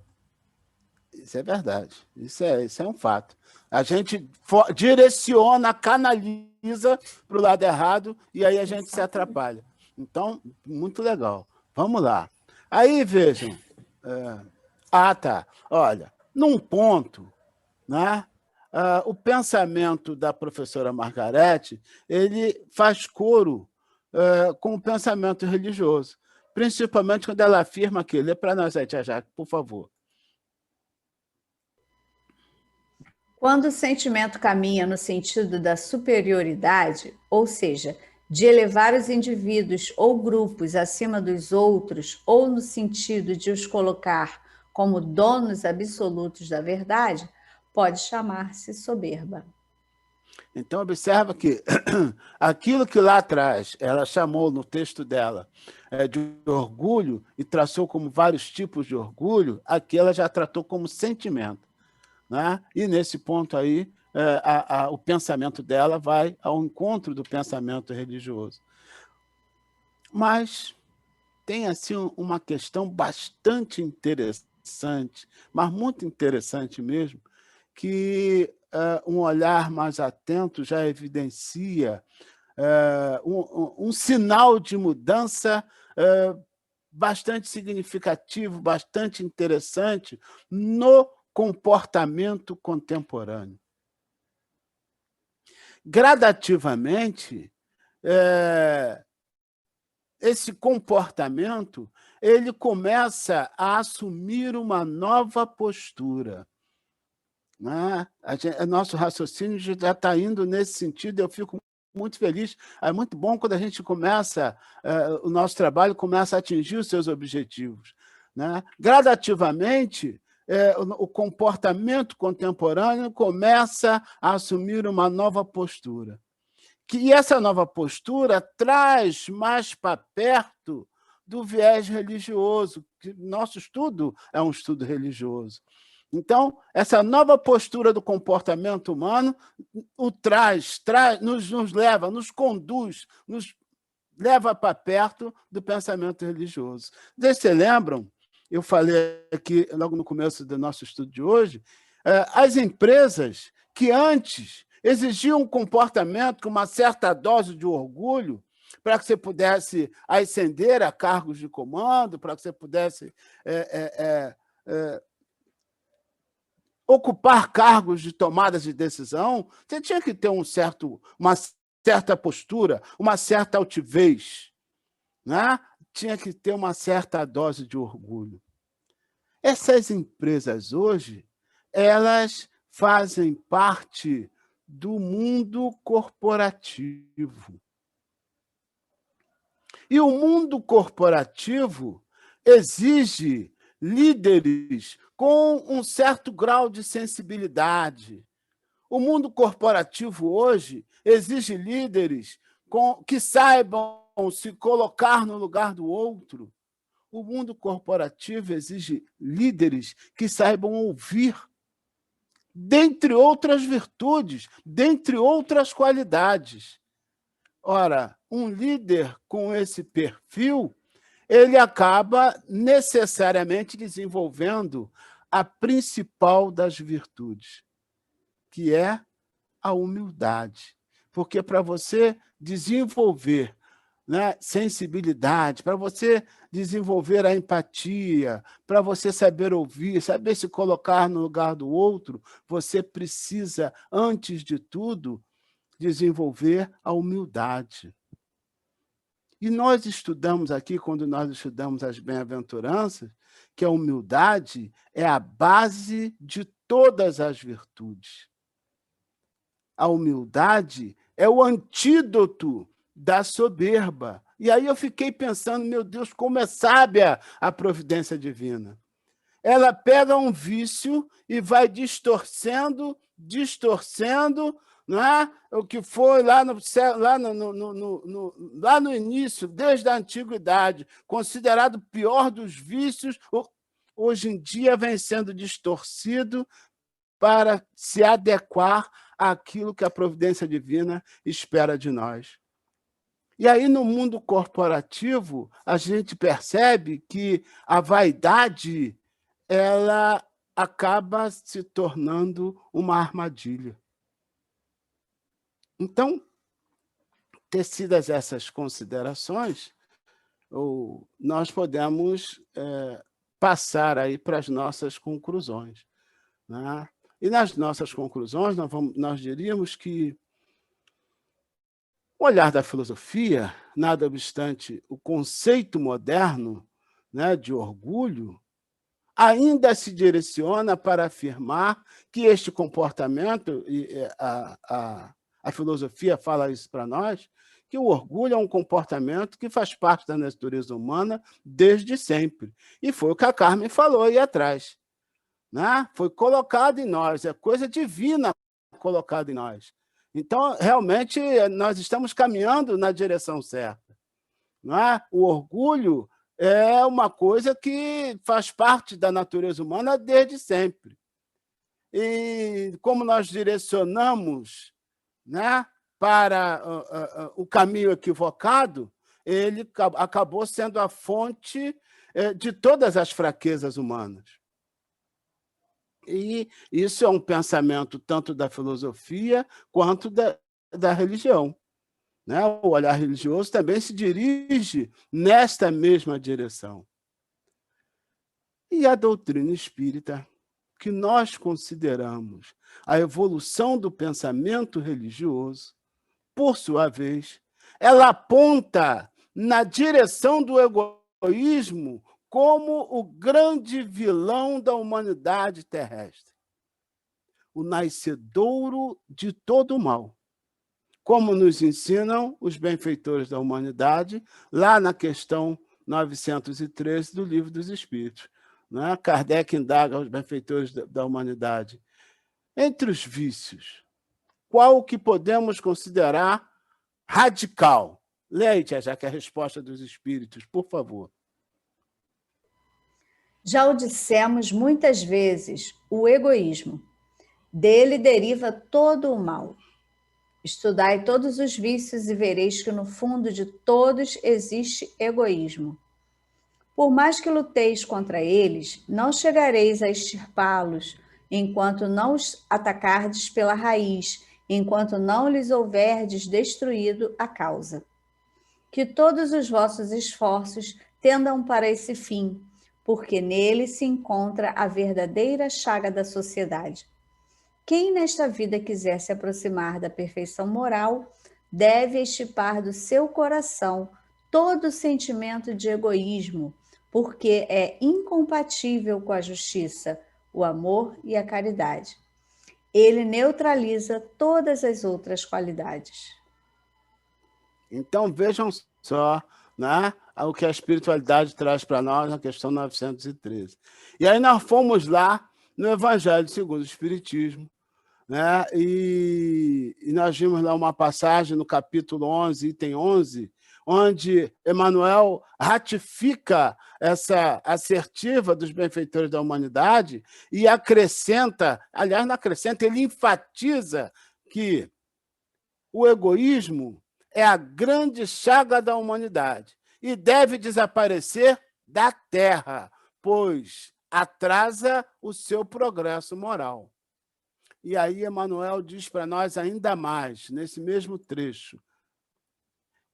Isso é verdade. Isso é um fato. A gente direciona, canaliza para o lado errado e aí a gente se atrapalha. Então, muito legal. Vamos lá. Aí, vejam. Tá. Olha, num ponto, né? O pensamento da professora Margarete, ele faz coro com o pensamento religioso, principalmente quando ela afirma que... Lê para nós aí, Tia Jaque, por favor. Quando o sentimento caminha no sentido da superioridade, ou seja, de elevar os indivíduos ou grupos acima dos outros, ou no sentido de os colocar como donos absolutos da verdade, pode chamar-se soberba. Então, observa que aquilo que lá atrás ela chamou no texto dela de orgulho e traçou como vários tipos de orgulho, aqui ela já tratou como sentimento, né? E nesse ponto aí, o pensamento dela vai ao encontro do pensamento religioso. Mas tem assim uma questão bastante interessante, mas muito interessante mesmo, que um olhar mais atento já evidencia um sinal de mudança bastante significativo, bastante interessante no comportamento contemporâneo. Gradativamente, esse comportamento ele começa a assumir uma nova postura. Né? Nosso raciocínio já está indo nesse sentido, eu fico muito feliz. É muito bom quando a gente começa, o nosso trabalho começa a atingir os seus objetivos. Né? Gradativamente, o comportamento contemporâneo começa a assumir uma nova postura. E essa nova postura traz mais para perto do viés religioso, que nosso estudo é um estudo religioso. Então, essa nova postura do comportamento humano nos leva, nos conduz, nos leva para perto do pensamento religioso. Vocês lembram? Eu falei aqui, logo no começo do nosso estudo de hoje, as empresas que antes exigiam um comportamento com uma certa dose de orgulho para que você pudesse ascender a cargos de comando, para que você pudesse ocupar cargos de tomada de decisão, você tinha que ter uma certa postura, uma certa altivez, né? Tinha que ter uma certa dose de orgulho. Essas empresas hoje, elas fazem parte do mundo corporativo. E o mundo corporativo exige líderes com um certo grau de sensibilidade. O mundo corporativo hoje exige líderes que saibam se colocar no lugar do outro. O mundo corporativo exige líderes que saibam ouvir, dentre outras virtudes, dentre outras qualidades. Ora, um líder com esse perfil, ele acaba necessariamente desenvolvendo a principal das virtudes, que é a humildade. Porque para você desenvolver, né, sensibilidade, para você desenvolver a empatia, para você saber ouvir, saber se colocar no lugar do outro, você precisa, antes de tudo, desenvolver a humildade. E nós estudamos aqui, quando nós estudamos as bem-aventuranças, que a humildade é a base de todas as virtudes. A humildade é o antídoto da soberba. E aí eu fiquei pensando, meu Deus, como é sábia a providência divina. Ela pega um vício e vai distorcendo, né? O que foi lá no início, desde a antiguidade, considerado o pior dos vícios, hoje em dia vem sendo distorcido para se adequar àquilo que a providência divina espera de nós. E aí, no mundo corporativo, a gente percebe que a vaidade ela acaba se tornando uma armadilha. Então, tecidas essas considerações, nós podemos passar aí para as nossas conclusões. Né? E nas nossas conclusões, nós diríamos que O olhar da filosofia, nada obstante o conceito moderno, né, de orgulho, ainda se direciona para afirmar que este comportamento, e a filosofia fala isso para nós, que o orgulho é um comportamento que faz parte da natureza humana desde sempre. E foi o que a Carmen falou aí atrás, né? Foi colocado em nós, é coisa divina colocada em nós. Então, realmente, nós estamos caminhando na direção certa. Não é? O orgulho é uma coisa que faz parte da natureza humana desde sempre. E como nós direcionamos, né, para o caminho equivocado, ele acabou sendo a fonte de todas as fraquezas humanas. E isso é um pensamento tanto da filosofia quanto da religião, né? O olhar religioso também se dirige nesta mesma direção. E a doutrina espírita, que nós consideramos a evolução do pensamento religioso, por sua vez, ela aponta na direção do egoísmo como o grande vilão da humanidade terrestre, o nascedouro de todo o mal, como nos ensinam os benfeitores da humanidade, lá na questão 913 do Livro dos Espíritos. Né? Kardec indaga aos benfeitores da humanidade: entre os vícios, qual o que podemos considerar radical? Leia, já que é a resposta dos espíritos, por favor. Já o dissemos muitas vezes, o egoísmo. Dele deriva todo o mal. Estudai todos os vícios e vereis que no fundo de todos existe egoísmo. Por mais que luteis contra eles, não chegareis a extirpá-los, enquanto não os atacardes pela raiz, enquanto não lhes houverdes destruído a causa. Que todos os vossos esforços tendam para esse fim, porque nele se encontra a verdadeira chaga da sociedade. Quem nesta vida quiser se aproximar da perfeição moral, deve extirpar do seu coração todo sentimento de egoísmo, porque é incompatível com a justiça, o amor e a caridade. Ele neutraliza todas as outras qualidades. Então, vejam só, né, o que a espiritualidade traz para nós na questão 913. E aí nós fomos lá no Evangelho segundo o Espiritismo, né, e nós vimos lá uma passagem no capítulo 11, item 11, onde Emmanuel ratifica essa assertiva dos benfeitores da humanidade e acrescenta, aliás, não acrescenta, ele enfatiza que o egoísmo é a grande chaga da humanidade e deve desaparecer da Terra, pois atrasa o seu progresso moral. E aí Emmanuel diz para nós ainda mais, nesse mesmo trecho: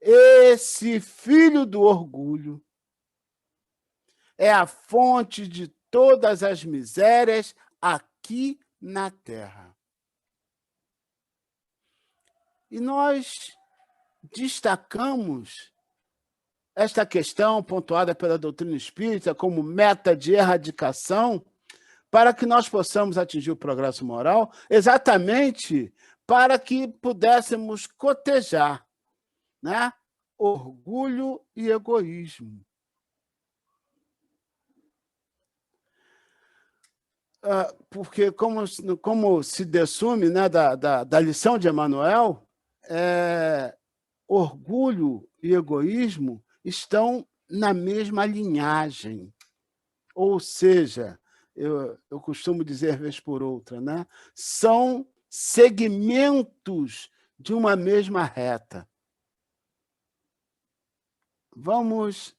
esse filho do orgulho é a fonte de todas as misérias aqui na Terra. E nós destacamos esta questão pontuada pela doutrina espírita como meta de erradicação para que nós possamos atingir o progresso moral, exatamente para que pudéssemos cotejar, né, orgulho e egoísmo. Porque, como se dessume, né, da lição de Emmanuel, orgulho e egoísmo estão na mesma linhagem. Ou seja, eu costumo dizer vez por outra, né, são segmentos de uma mesma reta. Vamos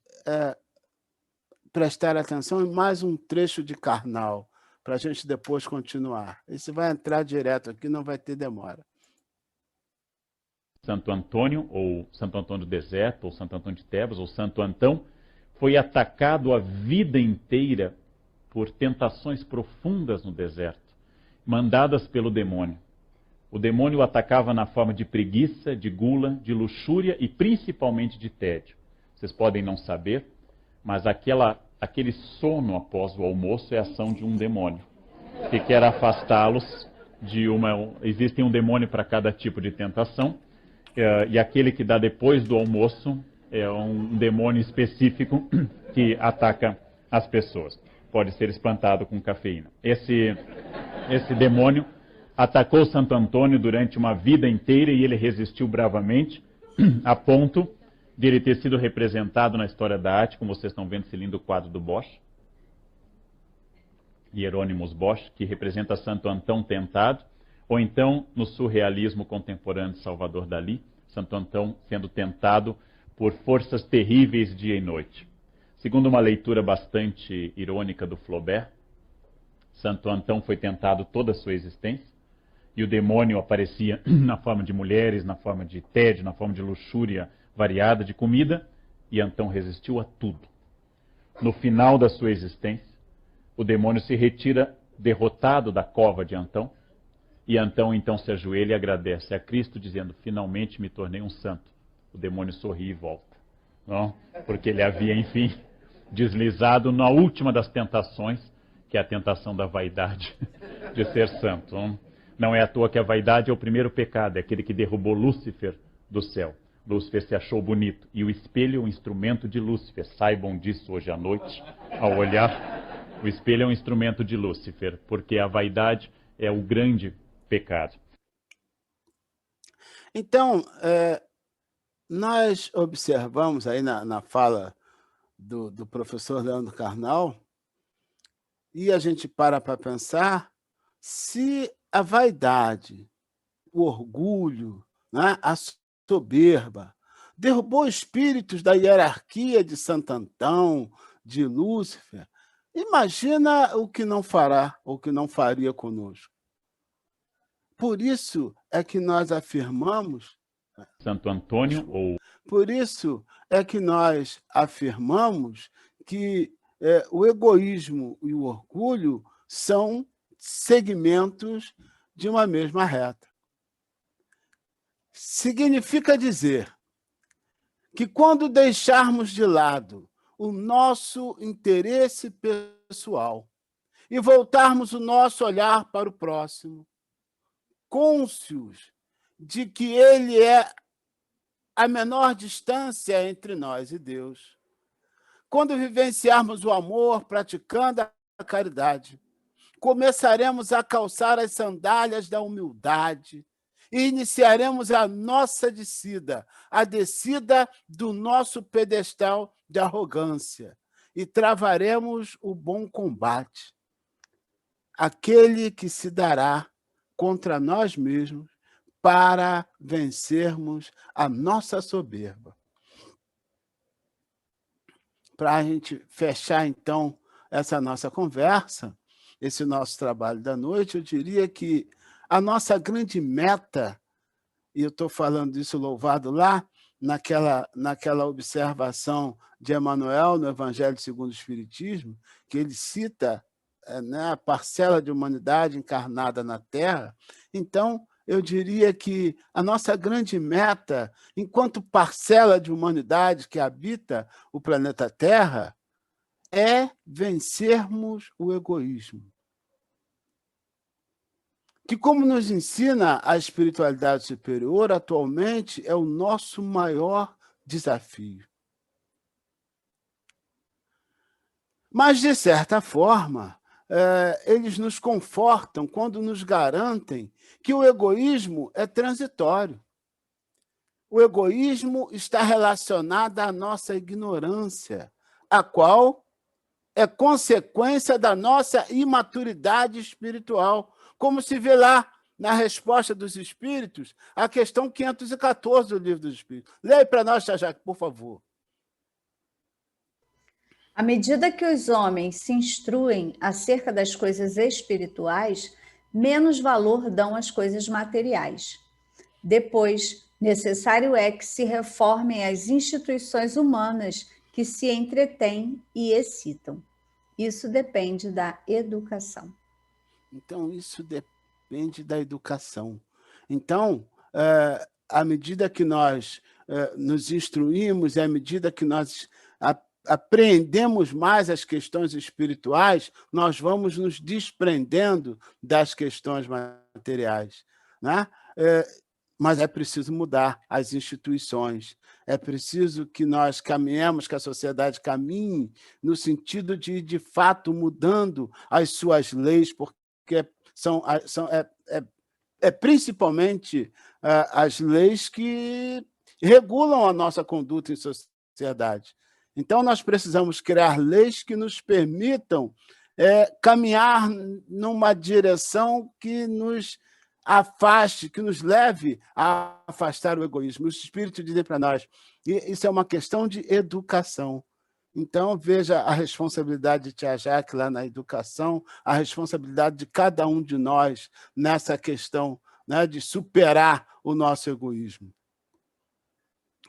prestar atenção em mais um trecho de Karnal, para a gente depois continuar. Esse vai entrar direto aqui, não vai ter demora. Santo Antônio, ou Santo Antônio do Deserto, ou Santo Antônio de Tebas, ou Santo Antão, foi atacado a vida inteira por tentações profundas no deserto, mandadas pelo demônio. O demônio o atacava na forma de preguiça, de gula, de luxúria e principalmente de tédio. Vocês podem não saber, mas aquele sono após o almoço é ação de um demônio, que quer afastá-los de uma... Existe um demônio para cada tipo de tentação, e aquele que dá depois do almoço é um demônio específico que ataca as pessoas. Pode ser espantado com cafeína. Esse demônio atacou Santo Antônio durante uma vida inteira e ele resistiu bravamente, a ponto de ele ter sido representado na história da arte, como vocês estão vendo esse lindo quadro do Bosch, Hieronymus Bosch, que representa Santo Antão tentado, ou então no surrealismo contemporâneo de Salvador Dalí, Santo Antão sendo tentado por forças terríveis dia e noite. Segundo uma leitura bastante irônica do Flaubert, Santo Antão foi tentado toda a sua existência, e o demônio aparecia na forma de mulheres, na forma de tédio, na forma de luxúria variada, de comida, e Antão resistiu a tudo. No final da sua existência, o demônio se retira derrotado da cova de Antão, e Antão então se ajoelha e agradece a Cristo, dizendo, finalmente me tornei um santo. O demônio sorri e volta, não? Porque ele havia, enfim, deslizado na última das tentações, que é a tentação da vaidade de ser santo. Não é à toa que a vaidade é o primeiro pecado, é aquele que derrubou Lúcifer do céu. Lúcifer se achou bonito, e o espelho é um instrumento de Lúcifer. Saibam disso hoje à noite, ao olhar. O espelho é um instrumento de Lúcifer, porque a vaidade é o grande pecado. Então, nós observamos aí na fala do professor Leandro Carnal, e a gente para pensar se a vaidade, o orgulho, né, a soberba, derrubou espíritos da hierarquia de Santo Antão, de Lúcifer, imagina o que não fará, ou que não faria conosco. Por isso é que nós afirmamos... Santo Antônio ou... Por isso é que nós afirmamos que o egoísmo e o orgulho são segmentos de uma mesma reta. Significa dizer que quando deixarmos de lado o nosso interesse pessoal e voltarmos o nosso olhar para o próximo, cônscios de que ele é a menor distância entre nós e Deus, quando vivenciarmos o amor, praticando a caridade, começaremos a calçar as sandálias da humildade e iniciaremos a nossa descida, a descida do nosso pedestal de arrogância, e travaremos o bom combate, aquele que se dará contra nós mesmos para vencermos a nossa soberba. Para a gente fechar, então, essa nossa conversa, esse nosso trabalho da noite, eu diria que a nossa grande meta, e eu estou falando disso louvado lá, naquela observação de Emmanuel no Evangelho segundo o Espiritismo, que ele cita a parcela de humanidade encarnada na Terra. Então, eu diria que a nossa grande meta, enquanto parcela de humanidade que habita o planeta Terra, é vencermos o egoísmo. Que, como nos ensina a espiritualidade superior, atualmente é o nosso maior desafio. Mas, de certa forma, eles nos confortam quando nos garantem que o egoísmo é transitório. O egoísmo está relacionado à nossa ignorância, a qual é consequência da nossa imaturidade espiritual, como se vê lá na resposta dos Espíritos, a questão 514 do Livro dos Espíritos. Leia para nós, Jajac, por favor. À medida que os homens se instruem acerca das coisas espirituais, menos valor dão às coisas materiais. Depois, necessário é que se reformem as instituições humanas que se entretêm e excitam. Isso depende da educação. Então, isso depende da educação. Então, à medida que nós nos instruímos, à medida que nós apreendemos mais as questões espirituais, nós vamos nos desprendendo das questões materiais, né? Mas é preciso mudar as instituições, é preciso que nós caminhemos, que a sociedade caminhe no sentido de fato, mudando as suas leis, porque principalmente as leis que regulam a nossa conduta em sociedade. Então, nós precisamos criar leis que nos permitam caminhar numa direção que nos afaste, que nos leve a afastar o egoísmo. Os espíritos dizem para nós, e isso é uma questão de educação. Então, veja a responsabilidade de Tia Jaque lá na educação, a responsabilidade de cada um de nós nessa questão, né, de superar o nosso egoísmo.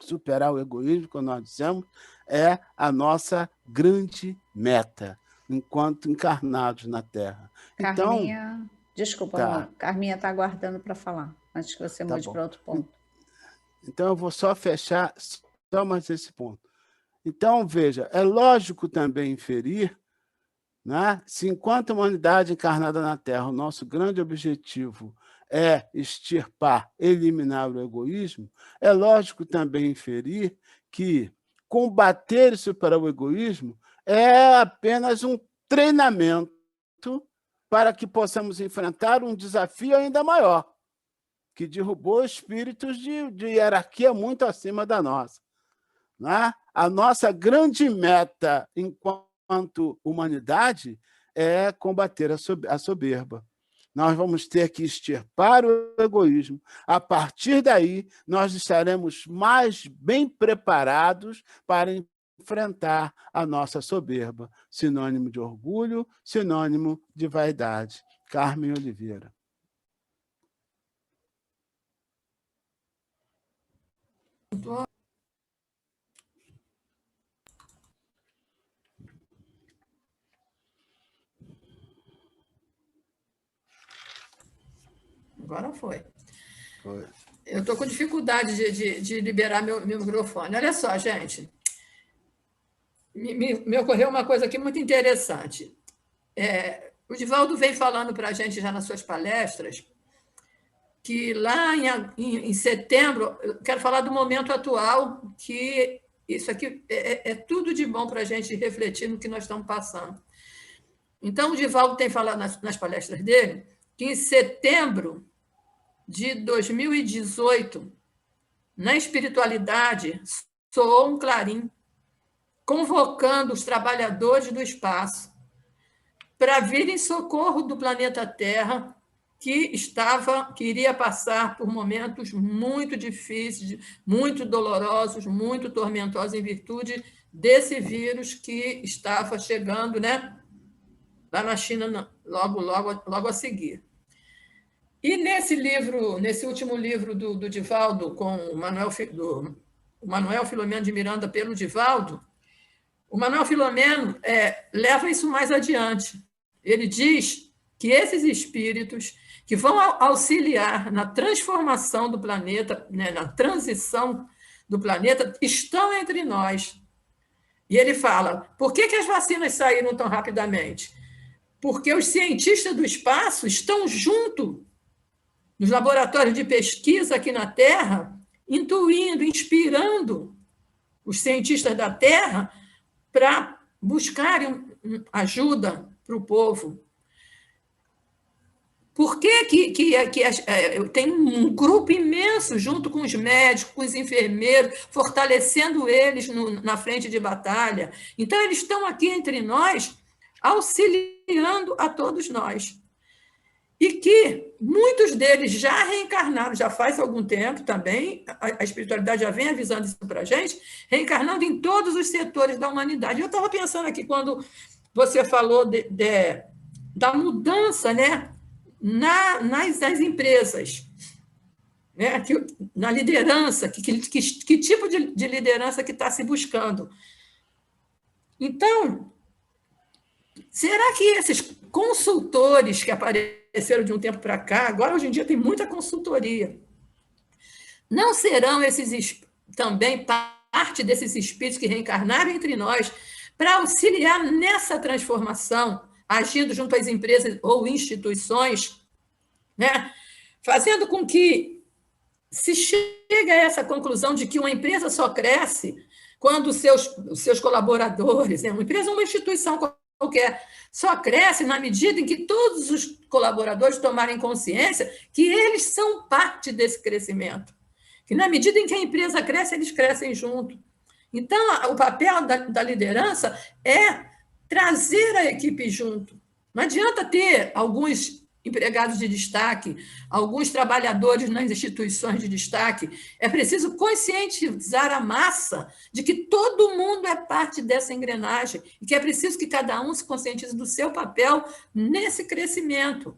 Superar o egoísmo, como nós dizemos, é a nossa grande meta, enquanto encarnados na Terra. Carminha, então, desculpa, tá. Carminha está aguardando para falar, antes que você mude para outro ponto. Então, eu vou só fechar só mais esse ponto. Então, veja, é lógico também inferir, né, se enquanto humanidade encarnada na Terra, o nosso grande objetivo é extirpar, eliminar o egoísmo, é lógico também inferir que combater e superar o egoísmo é apenas um treinamento para que possamos enfrentar um desafio ainda maior, que derrubou espíritos de hierarquia muito acima da nossa. Né? A nossa grande meta enquanto humanidade é combater a soberba. Nós vamos ter que extirpar o egoísmo. A partir daí, nós estaremos mais bem preparados para enfrentar a nossa soberba, sinônimo de orgulho, sinônimo de vaidade. Carmen Oliveira. Agora foi. Foi. Eu estou com dificuldade de liberar meu microfone. Olha só, gente. Me ocorreu uma coisa aqui muito interessante. O Divaldo vem falando para a gente já nas suas palestras que lá em setembro, eu quero falar do momento atual, que isso aqui é tudo de bom para a gente refletir no que nós estamos passando. Então, o Divaldo tem falado nas palestras dele que em setembro de 2018, na espiritualidade, soou um clarim convocando os trabalhadores do espaço para vir em socorro do planeta Terra, que iria passar por momentos muito difíceis, muito dolorosos, muito tormentosos, em virtude desse vírus que estava chegando, né, lá na China, logo a seguir. E nesse último livro do Divaldo, com o Manuel Filomeno de Miranda pelo Divaldo, o Manuel Filomeno leva isso mais adiante. Ele diz que esses espíritos que vão auxiliar na transformação do planeta, né, na transição do planeta, estão entre nós. E ele fala, por que as vacinas saíram tão rapidamente? Porque os cientistas do espaço estão junto nos laboratórios de pesquisa aqui na Terra, intuindo, inspirando os cientistas da Terra para buscarem ajuda para o povo. Por que tem um grupo imenso junto com os médicos, com os enfermeiros, fortalecendo eles na frente de batalha? Então, eles estão aqui entre nós, auxiliando a todos nós. E que muitos deles já reencarnaram, já faz algum tempo também, a espiritualidade já vem avisando isso para a gente, reencarnando em todos os setores da humanidade. Eu estava pensando aqui, quando você falou da mudança, né, nas empresas, né, na liderança, que tipo de liderança que está se buscando. Então, será que esses consultores que apareceram de um tempo para cá, agora hoje em dia tem muita consultoria, não serão esses também parte desses espíritos que reencarnaram entre nós para auxiliar nessa transformação, agindo junto às empresas ou instituições, né? Fazendo com que se chegue a essa conclusão de que uma empresa só cresce quando os seus colaboradores, né? Uma empresa ou uma instituição qualquer, só cresce na medida em que todos os colaboradores tomarem consciência que eles são parte desse crescimento. Que na medida em que a empresa cresce, eles crescem junto. Então, o papel da liderança é trazer a equipe junto. Não adianta ter alguns empregados de destaque, alguns trabalhadores nas instituições de destaque. É preciso conscientizar a massa de que todo mundo é parte dessa engrenagem e que é preciso que cada um se conscientize do seu papel nesse crescimento.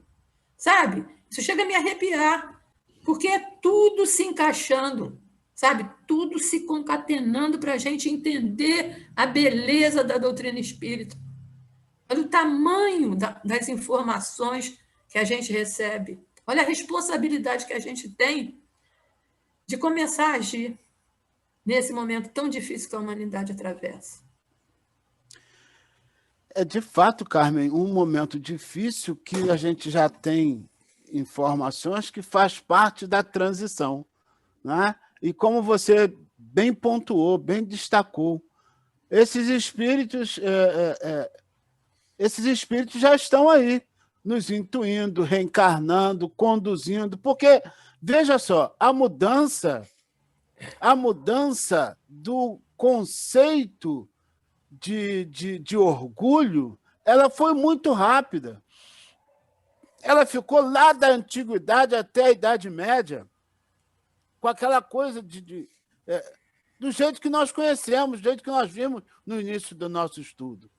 Sabe? Isso chega a me arrepiar, porque é tudo se encaixando, sabe? Tudo se concatenando para a gente entender a beleza da doutrina espírita. Olha o tamanho das informações que a gente recebe. Olha a responsabilidade que a gente tem de começar a agir nesse momento tão difícil que a humanidade atravessa. É, de fato, Carmen, um momento difícil que a gente já tem informações que faz parte da transição, né? E como você bem pontuou, bem destacou, esses espíritos já estão aí, nos intuindo, reencarnando, conduzindo, porque, veja só, a mudança do conceito de orgulho, ela foi muito rápida. Ela ficou lá da antiguidade até a Idade Média, com aquela coisa do jeito que nós conhecemos, do jeito que nós vimos no início do nosso estudo.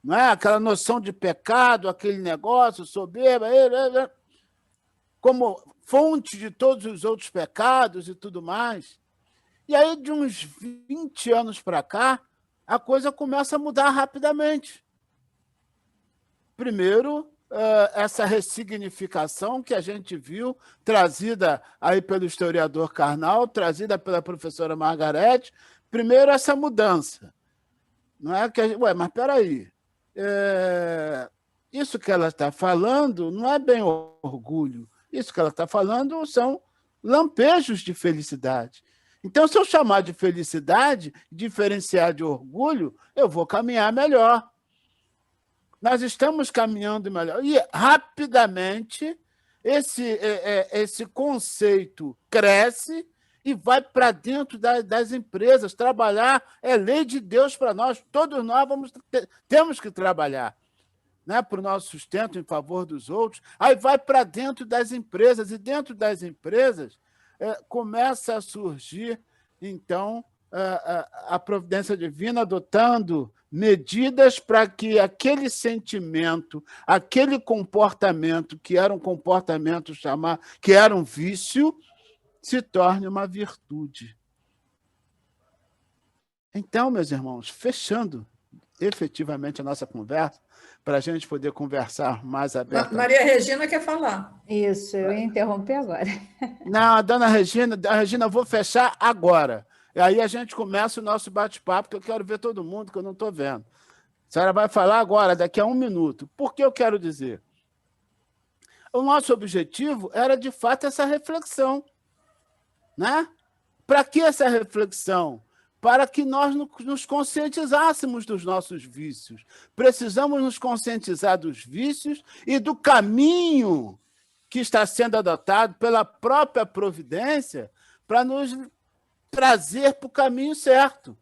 Não é? Aquela noção de pecado, aquele negócio, soberba, como fonte de todos os outros pecados e tudo mais. E aí, de uns 20 anos para cá, a coisa começa a mudar rapidamente. Primeiro, essa ressignificação que a gente viu, trazida aí pelo historiador Karnal, trazida pela professora Margarete. Primeiro, essa mudança. Não é que mas espera aí. Isso que ela está falando não é bem orgulho. Isso que ela está falando são lampejos de felicidade. Então, se eu chamar de felicidade, diferenciar de orgulho, eu vou caminhar melhor. Nós estamos caminhando melhor. E, rapidamente, esse conceito cresce e vai para dentro das empresas. Trabalhar é lei de Deus para nós. Todos nós temos que trabalhar, né, para o nosso sustento, em favor dos outros. Aí vai para dentro das empresas. E dentro das empresas começa a surgir, então, a providência divina adotando medidas para que aquele sentimento, aquele comportamento, que era um comportamento que era um vício, se torne uma virtude. Então, meus irmãos, fechando efetivamente a nossa conversa, para a gente poder conversar mais abertamente. Maria Regina quer falar. Isso, eu ia interromper agora. Não, a dona Regina, eu vou fechar agora. E aí a gente começa o nosso bate-papo, que eu quero ver todo mundo, que eu não estou vendo. A senhora vai falar agora, daqui a 1 minuto. Por que eu quero dizer? O nosso objetivo era, de fato, essa reflexão. Né? Para que essa reflexão? Para que nós nos conscientizássemos dos nossos vícios. Precisamos nos conscientizar dos vícios e do caminho que está sendo adotado pela própria providência para nos trazer para o caminho certo.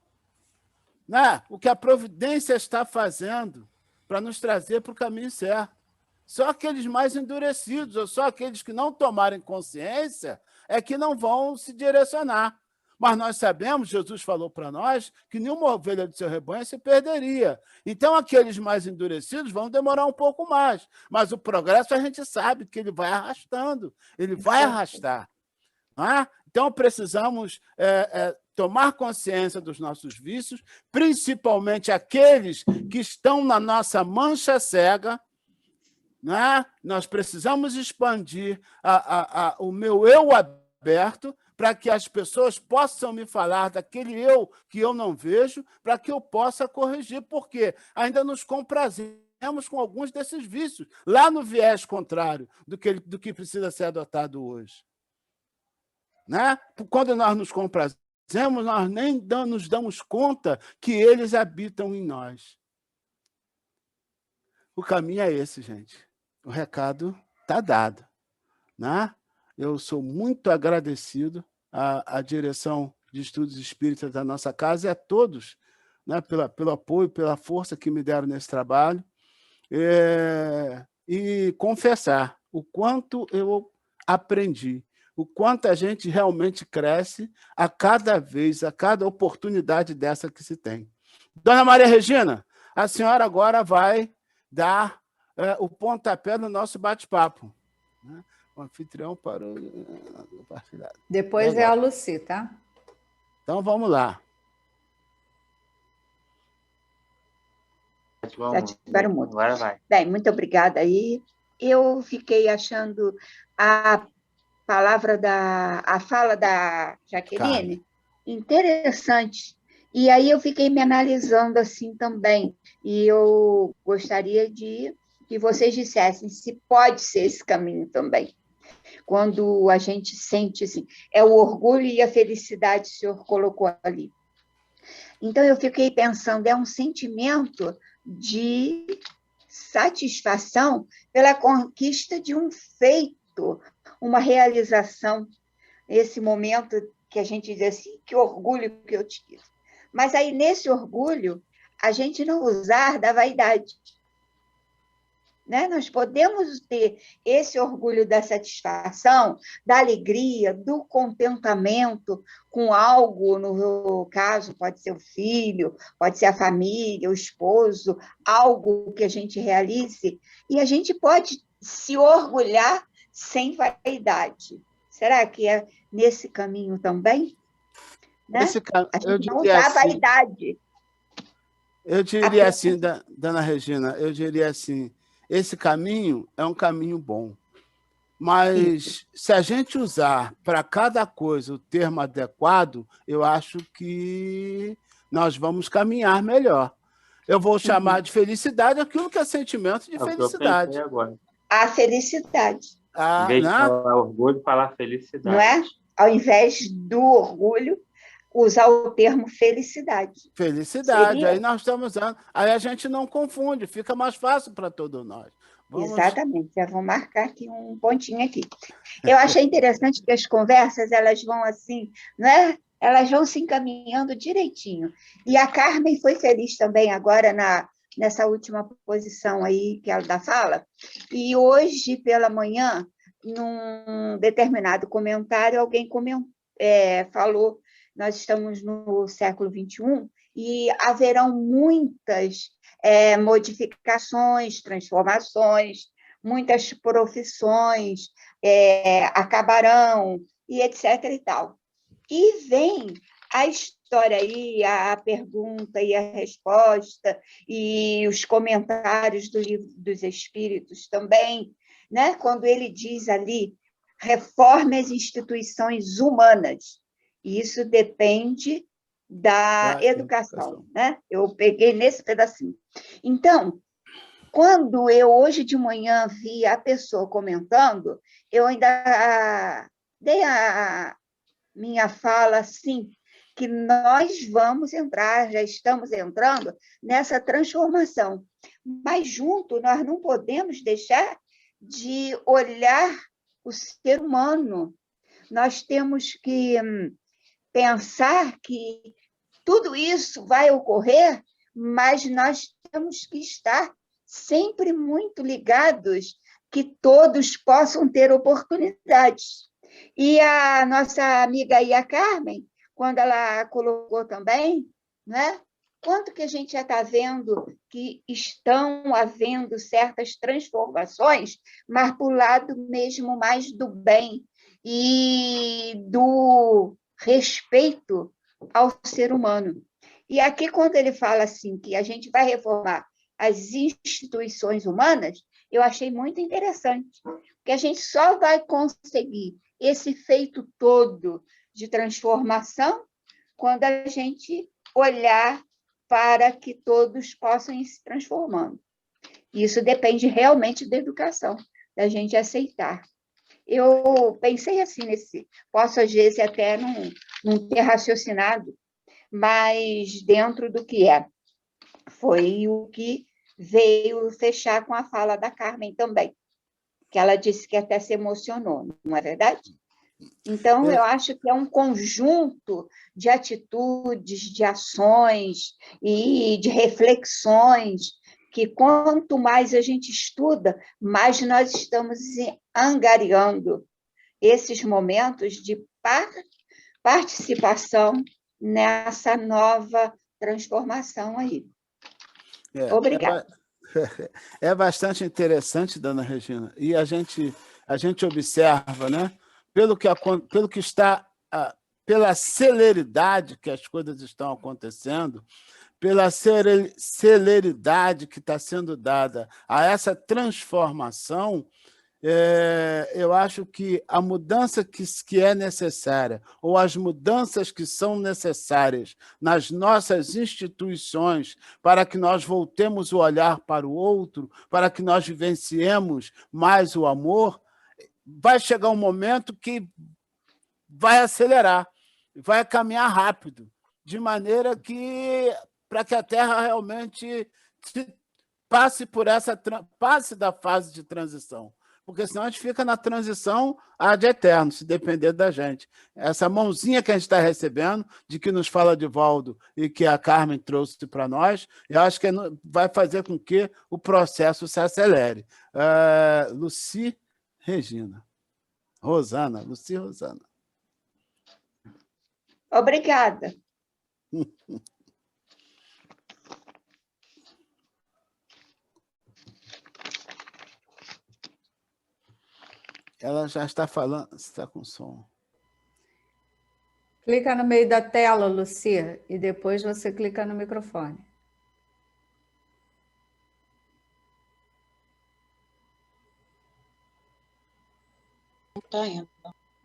Né? O que a providência está fazendo para nos trazer para o caminho certo. Só aqueles mais endurecidos, ou só aqueles que não tomarem consciência, é que não vão se direcionar. Mas nós sabemos, Jesus falou para nós, que nenhuma ovelha do seu rebanho se perderia. Então, aqueles mais endurecidos vão demorar um pouco mais. Mas o progresso a gente sabe que ele vai arrastando, ele vai arrastar. Não é? Então, precisamos tomar consciência dos nossos vícios, principalmente aqueles que estão na nossa mancha cega, né? Nós precisamos expandir o meu eu aberto para que as pessoas possam me falar daquele eu que eu não vejo, para que eu possa corrigir, porque ainda nos comprazemos com alguns desses vícios, lá no viés contrário do que precisa ser adotado hoje. Né? Quando nós nos comprazemos, nós nem nos damos conta que eles habitam em nós. O caminho é esse, gente. O recado está dado. Né? Eu sou muito agradecido à direção de estudos espíritas da nossa casa e a todos, né, pelo apoio, pela força que me deram nesse trabalho. E confessar o quanto eu aprendi, o quanto a gente realmente cresce a cada vez, a cada oportunidade dessa que se tem. Dona Maria Regina, a senhora agora vai dar o pontapé no nosso bate-papo. Né? O anfitrião parou de compartilhar. Depois legal. É a Lucy, tá? Então, vamos lá. Já tiveram muito. Agora vai. Bem, muito obrigada aí. Eu fiquei achando a fala da Jaqueline interessante. E aí eu fiquei me analisando assim também. E eu gostaria que vocês dissessem se pode ser esse caminho também. Quando a gente sente assim, é o orgulho e a felicidade que o senhor colocou ali. Então, eu fiquei pensando, é um sentimento de satisfação pela conquista de um feito, uma realização, esse momento que a gente diz assim, que orgulho que eu tive. Mas aí, nesse orgulho, a gente não usar da vaidade. Né? Nós podemos ter esse orgulho da satisfação, da alegria, do contentamento com algo, no caso, pode ser o filho, pode ser a família, o esposo, algo que a gente realize, e a gente pode se orgulhar sem vaidade. Será que é nesse caminho também? Né? A gente não usar a vaidade. Eu diria assim, Dona Regina, eu diria assim, esse caminho é um caminho bom, mas se a gente usar para cada coisa o termo adequado, eu acho que nós vamos caminhar melhor. Eu vou chamar de felicidade aquilo que é sentimento de felicidade. Agora. A felicidade. Em vez de falar orgulho, falar felicidade. Não é? Ao invés do orgulho, usar o termo felicidade. Felicidade, seria? Aí nós estamos usando. Aí a gente não confunde, fica mais fácil para todos nós. Exatamente, já vou marcar aqui um pontinho aqui. Eu achei interessante que as conversas, elas vão assim, né? Elas vão se encaminhando direitinho. E a Carmen foi feliz também agora nessa última posição aí que ela da fala. E hoje, pela manhã, num determinado comentário, alguém falou: nós estamos no século XXI e haverão muitas modificações, transformações, muitas profissões acabarão, e etc. e tal. E vem a história aí, a pergunta e a resposta, e os comentários do Livro dos Espíritos também, né? Quando ele diz ali, reforme as instituições humanas. Isso depende da educação, né? Eu peguei nesse pedacinho. Então, quando eu hoje de manhã vi a pessoa comentando, eu ainda dei a minha fala assim, que nós vamos entrar, já estamos entrando nessa transformação. Mas junto, nós não podemos deixar de olhar o ser humano. Nós temos que pensar que tudo isso vai ocorrer, mas nós temos que estar sempre muito ligados que todos possam ter oportunidades. E a nossa amiga aí, a Carmen, quando ela colocou também, né? Quanto que a gente já está vendo que estão havendo certas transformações, mas para o lado mesmo mais do bem e do respeito ao ser humano. E aqui, quando ele fala assim, que a gente vai reformar as instituições humanas, eu achei muito interessante, porque a gente só vai conseguir esse feito todo de transformação quando a gente olhar para que todos possam ir se transformando. Isso depende realmente da educação, da gente aceitar. Eu pensei assim posso às vezes até não ter raciocinado, mas dentro do que é. Foi o que veio fechar com a fala da Carmen também, que ela disse que até se emocionou, não é verdade? Então, eu acho que é um conjunto de atitudes, de ações e de reflexões que, quanto mais a gente estuda, mais nós estamos angariando esses momentos de participação nessa nova transformação aí. Obrigada. É bastante interessante, dona Regina, e a gente observa, né? Pelo que está, pela celeridade que as coisas estão acontecendo, pela celeridade que está sendo dada a essa transformação, eu acho que a mudança que é necessária, ou as mudanças que são necessárias nas nossas instituições, para que nós voltemos o olhar para o outro, para que nós vivenciemos mais o amor, vai chegar um momento que vai acelerar, vai caminhar rápido, de maneira que, para que a Terra realmente passe da fase de transição. Porque senão a gente fica na transição ad eterno, se depender da gente. Essa mãozinha que a gente está recebendo, de que nos fala Divaldo e que a Carmen trouxe para nós, eu acho que vai fazer com que o processo se acelere. Luci Regina. Rosana, Luci Rosana. Obrigada. Ela já está falando, está com som. Clica no meio da tela, Lucia, e depois você clica no microfone. Não está indo.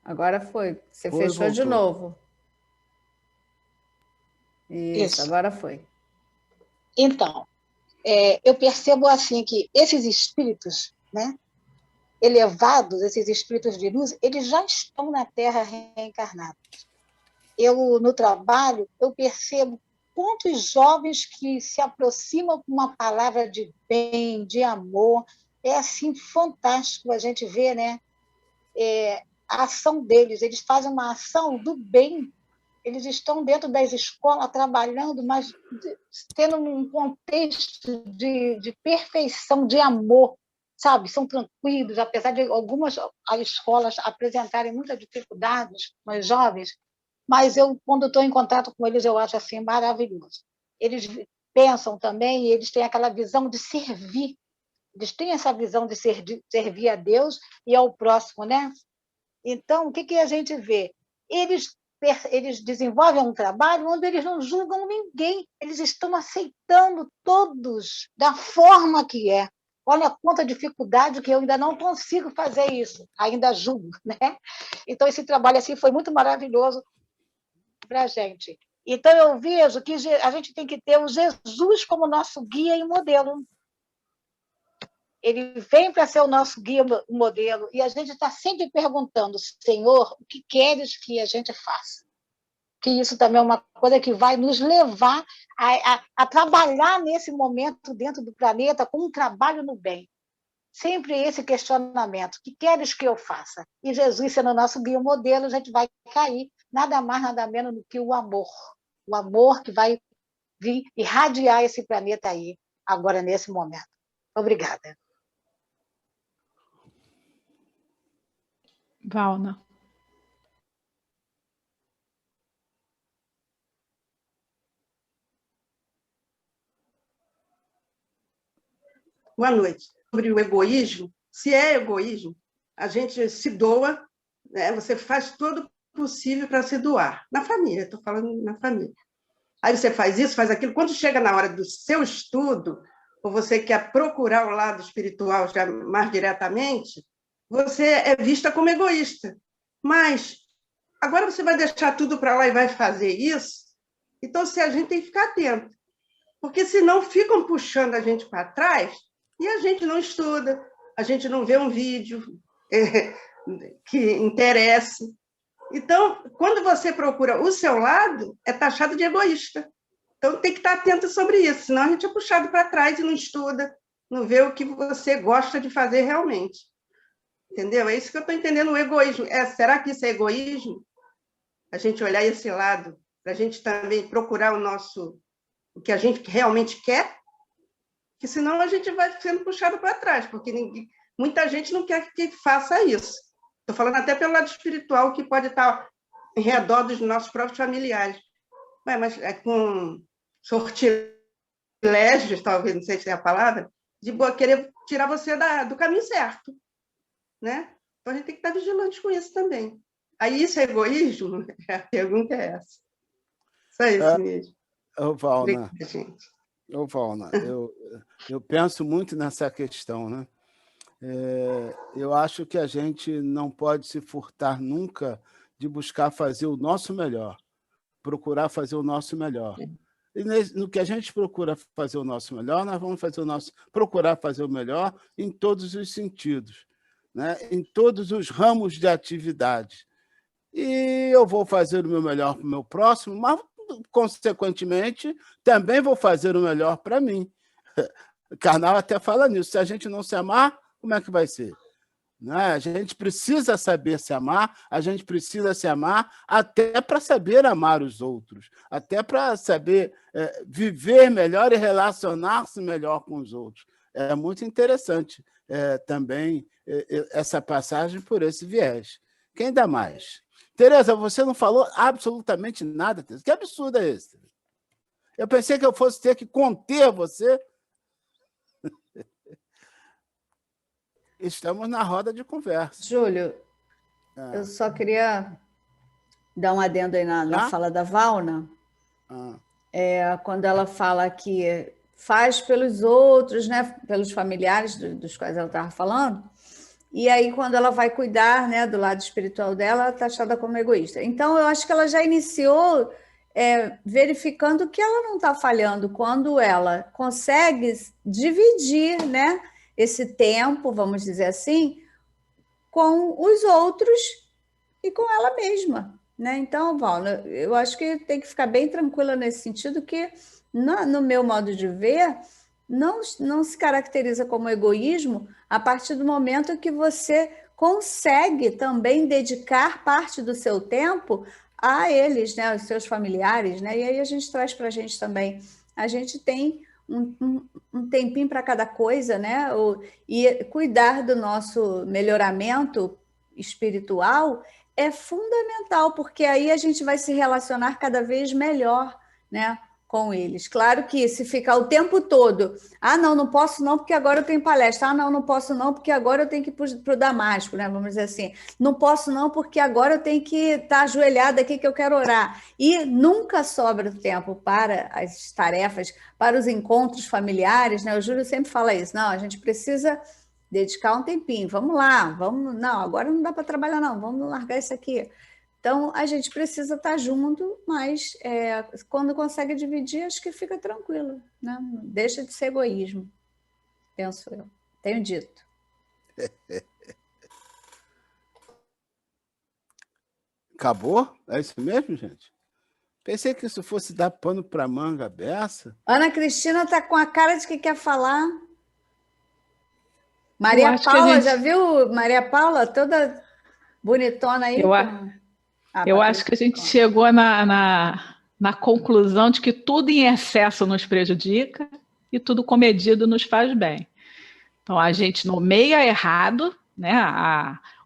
Agora foi. Você fechou de novo. Isso, agora foi. Então, eu percebo assim que esses espíritos, né, elevados, esses espíritos de luz, eles já estão na Terra reencarnados. No trabalho, eu percebo quantos jovens que se aproximam com uma palavra de bem, de amor. É assim fantástico a gente ver, né? A ação deles. Eles fazem uma ação do bem. Eles estão dentro das escolas trabalhando, mas tendo um contexto de perfeição, de amor, sabe? São tranquilos, apesar de algumas escolas apresentarem muitas dificuldades com os jovens, mas quando estou em contato com eles, eu acho assim maravilhoso. Eles pensam também, e eles têm aquela visão de servir. Eles têm essa visão de servir a Deus e ao próximo, né? Então, o que a gente vê? Eles desenvolvem um trabalho onde eles não julgam ninguém, eles estão aceitando todos da forma que é. Olha quanta dificuldade que eu ainda não consigo fazer isso, ainda julgo, né? Então, esse trabalho assim foi muito maravilhoso para a gente. Então, eu vejo que a gente tem que ter o Jesus como nosso guia e modelo. Ele vem para ser o nosso guia, o modelo, e a gente está sempre perguntando, Senhor, o que queres que a gente faça? Que isso também é uma coisa que vai nos levar a trabalhar nesse momento dentro do planeta com um trabalho no bem. Sempre esse questionamento, o que queres que eu faça? E Jesus, sendo o nosso guia, o modelo, a gente vai cair nada mais, nada menos do que o amor que vai vir irradiar esse planeta aí, agora, nesse momento. Obrigada. Valna. Boa noite. Sobre o egoísmo, se é egoísmo, a gente se doa, né? Você faz tudo possível para se doar. Na família, estou falando na família. Aí você faz isso, faz aquilo. Quando chega na hora do seu estudo, ou você quer procurar o lado espiritual já mais diretamente, você é vista como egoísta. Mas agora você vai deixar tudo para lá e vai fazer isso? Então, a gente tem que ficar atento. Porque senão ficam puxando a gente para trás e a gente não estuda, a gente não vê um vídeo que interesse. Então, quando você procura o seu lado, é taxado de egoísta. Então, tem que estar atento sobre isso, senão a gente é puxado para trás e não estuda, não vê o que você gosta de fazer realmente. Entendeu? É isso que eu estou entendendo, o egoísmo. Será que isso é egoísmo? A gente olhar esse lado, para a gente também procurar o que a gente realmente quer, que senão a gente vai sendo puxado para trás, porque muita gente não quer que faça isso. Estou falando até pelo lado espiritual, que pode estar em redor dos nossos próprios familiares. Mas é com sortilégios, talvez, não sei se é a palavra, de querer tirar você do caminho certo. Né? Então, a gente tem que estar vigilante com isso também. Aí, isso é egoísmo? A pergunta é essa. Só isso mesmo. Valna, Obrigada, gente. Valna, eu penso muito nessa questão, né? Eu acho que a gente não pode se furtar nunca de buscar fazer o nosso melhor, procurar fazer o nosso melhor. E no que a gente procura fazer o nosso melhor, nós vamos procurar fazer o melhor em todos os sentidos, né? Em todos os ramos de atividade. E eu vou fazer o meu melhor para o meu próximo, mas, consequentemente, também vou fazer o melhor para mim. O Karnal até fala nisso. Se a gente não se amar, como é que vai ser? Né? A gente precisa saber se amar, a gente precisa se amar até para saber amar os outros, até para saber viver melhor e relacionar-se melhor com os outros. É muito interessante também essa passagem por esse viés. Quem dá mais? Tereza, você não falou absolutamente nada, Tereza. Que absurdo é esse? Eu pensei que eu fosse ter que conter você. Estamos na roda de conversa. Júlio, eu só queria dar um adendo aí na fala da Valna. Quando ela fala que faz pelos outros, né, pelos familiares dos quais ela estava falando, e aí quando ela vai cuidar, né, do lado espiritual dela, ela é taxada como egoísta. Então, eu acho que ela já iniciou verificando que ela não está falhando quando ela consegue dividir, né, esse tempo, vamos dizer assim, com os outros e com ela mesma, né? Então, Valna, eu acho que tem que ficar bem tranquila nesse sentido que, no meu modo de ver, não se caracteriza como egoísmo a partir do momento que você consegue também dedicar parte do seu tempo a eles, né, aos seus familiares, né? E aí a gente traz para a gente também, a gente tem um tempinho para cada coisa, né? E cuidar do nosso melhoramento espiritual é fundamental, porque aí a gente vai se relacionar cada vez melhor, né, com eles. Claro que se ficar o tempo todo, não posso não, porque agora eu tenho palestra, não posso não, porque agora eu tenho que ir para o Damasco, né? Vamos dizer assim, não posso não, porque agora eu tenho que estar ajoelhada aqui que eu quero orar. E nunca sobra tempo para as tarefas, para os encontros familiares, né? O Júlio sempre fala isso, não, a gente precisa dedicar um tempinho, vamos lá, não, agora não dá para trabalhar não, vamos largar isso aqui. Então, a gente precisa estar junto, mas quando consegue dividir, acho que fica tranquilo, né? Deixa de ser egoísmo, penso eu. Tenho dito. Acabou? É isso mesmo, gente? Pensei que isso fosse dar pano para manga beça. Ana Cristina está com a cara de que quer falar. Maria Paula, já viu? Maria Paula, toda bonitona aí. Eu acho que a gente chegou na conclusão de que tudo em excesso nos prejudica e tudo comedido nos faz bem. Então, a gente nomeia errado, né,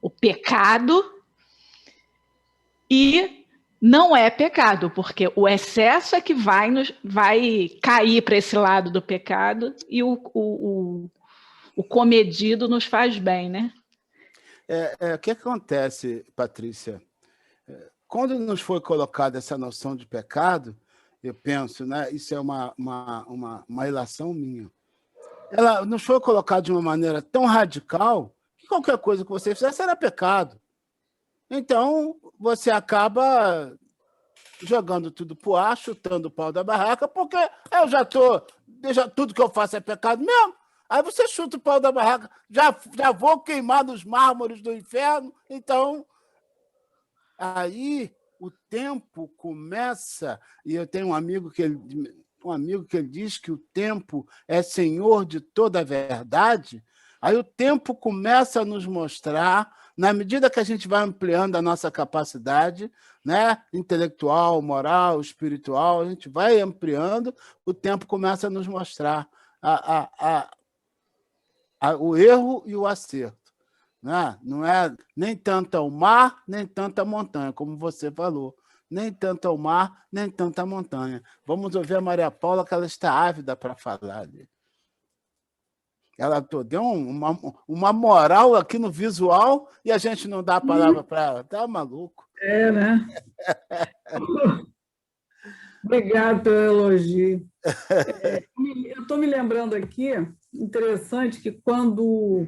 o pecado, e não é pecado, porque o excesso é que vai cair para esse lado do pecado e o comedido nos faz bem, né? O que acontece, Patrícia? quando nos foi colocada essa noção de pecado, eu penso, né, isso é uma ilação minha, ela nos foi colocada de uma maneira tão radical que qualquer coisa que você fizesse era pecado. Então, você acaba jogando tudo pro ar, chutando o pau da barraca, porque eu já tudo que eu faço é pecado mesmo. Aí você chuta o pau da barraca, já vou queimar nos mármores do inferno. Então, aí o tempo começa, e eu tenho um amigo que ele diz que o tempo é senhor de toda a verdade. Aí o tempo começa a nos mostrar, na medida que a gente vai ampliando a nossa capacidade, né, intelectual, moral, espiritual, a gente vai ampliando, o tempo começa a nos mostrar o erro e o acerto. Né? Não é nem tanto ao mar, nem tanto à montanha, como você falou. Nem tanto ao mar, nem tanto à montanha. Vamos ouvir a Maria Paula, que ela está ávida para falar ali. Ela deu uma moral aqui no visual e a gente não dá a palavra para ela. Tá maluco? É, né? Obrigado pelo elogio. Eu estou me lembrando aqui, interessante, que quando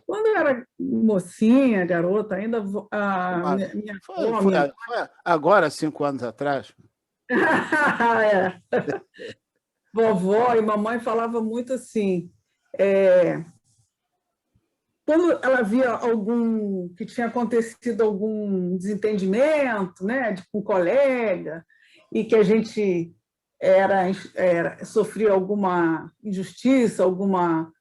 eu era mocinha, garota, ainda minha foi agora, 5 anos atrás. É. Vovó e mamãe falavam muito assim, quando ela via que tinha acontecido algum desentendimento, né, com um colega, e que a gente sofria alguma injustiça, alguma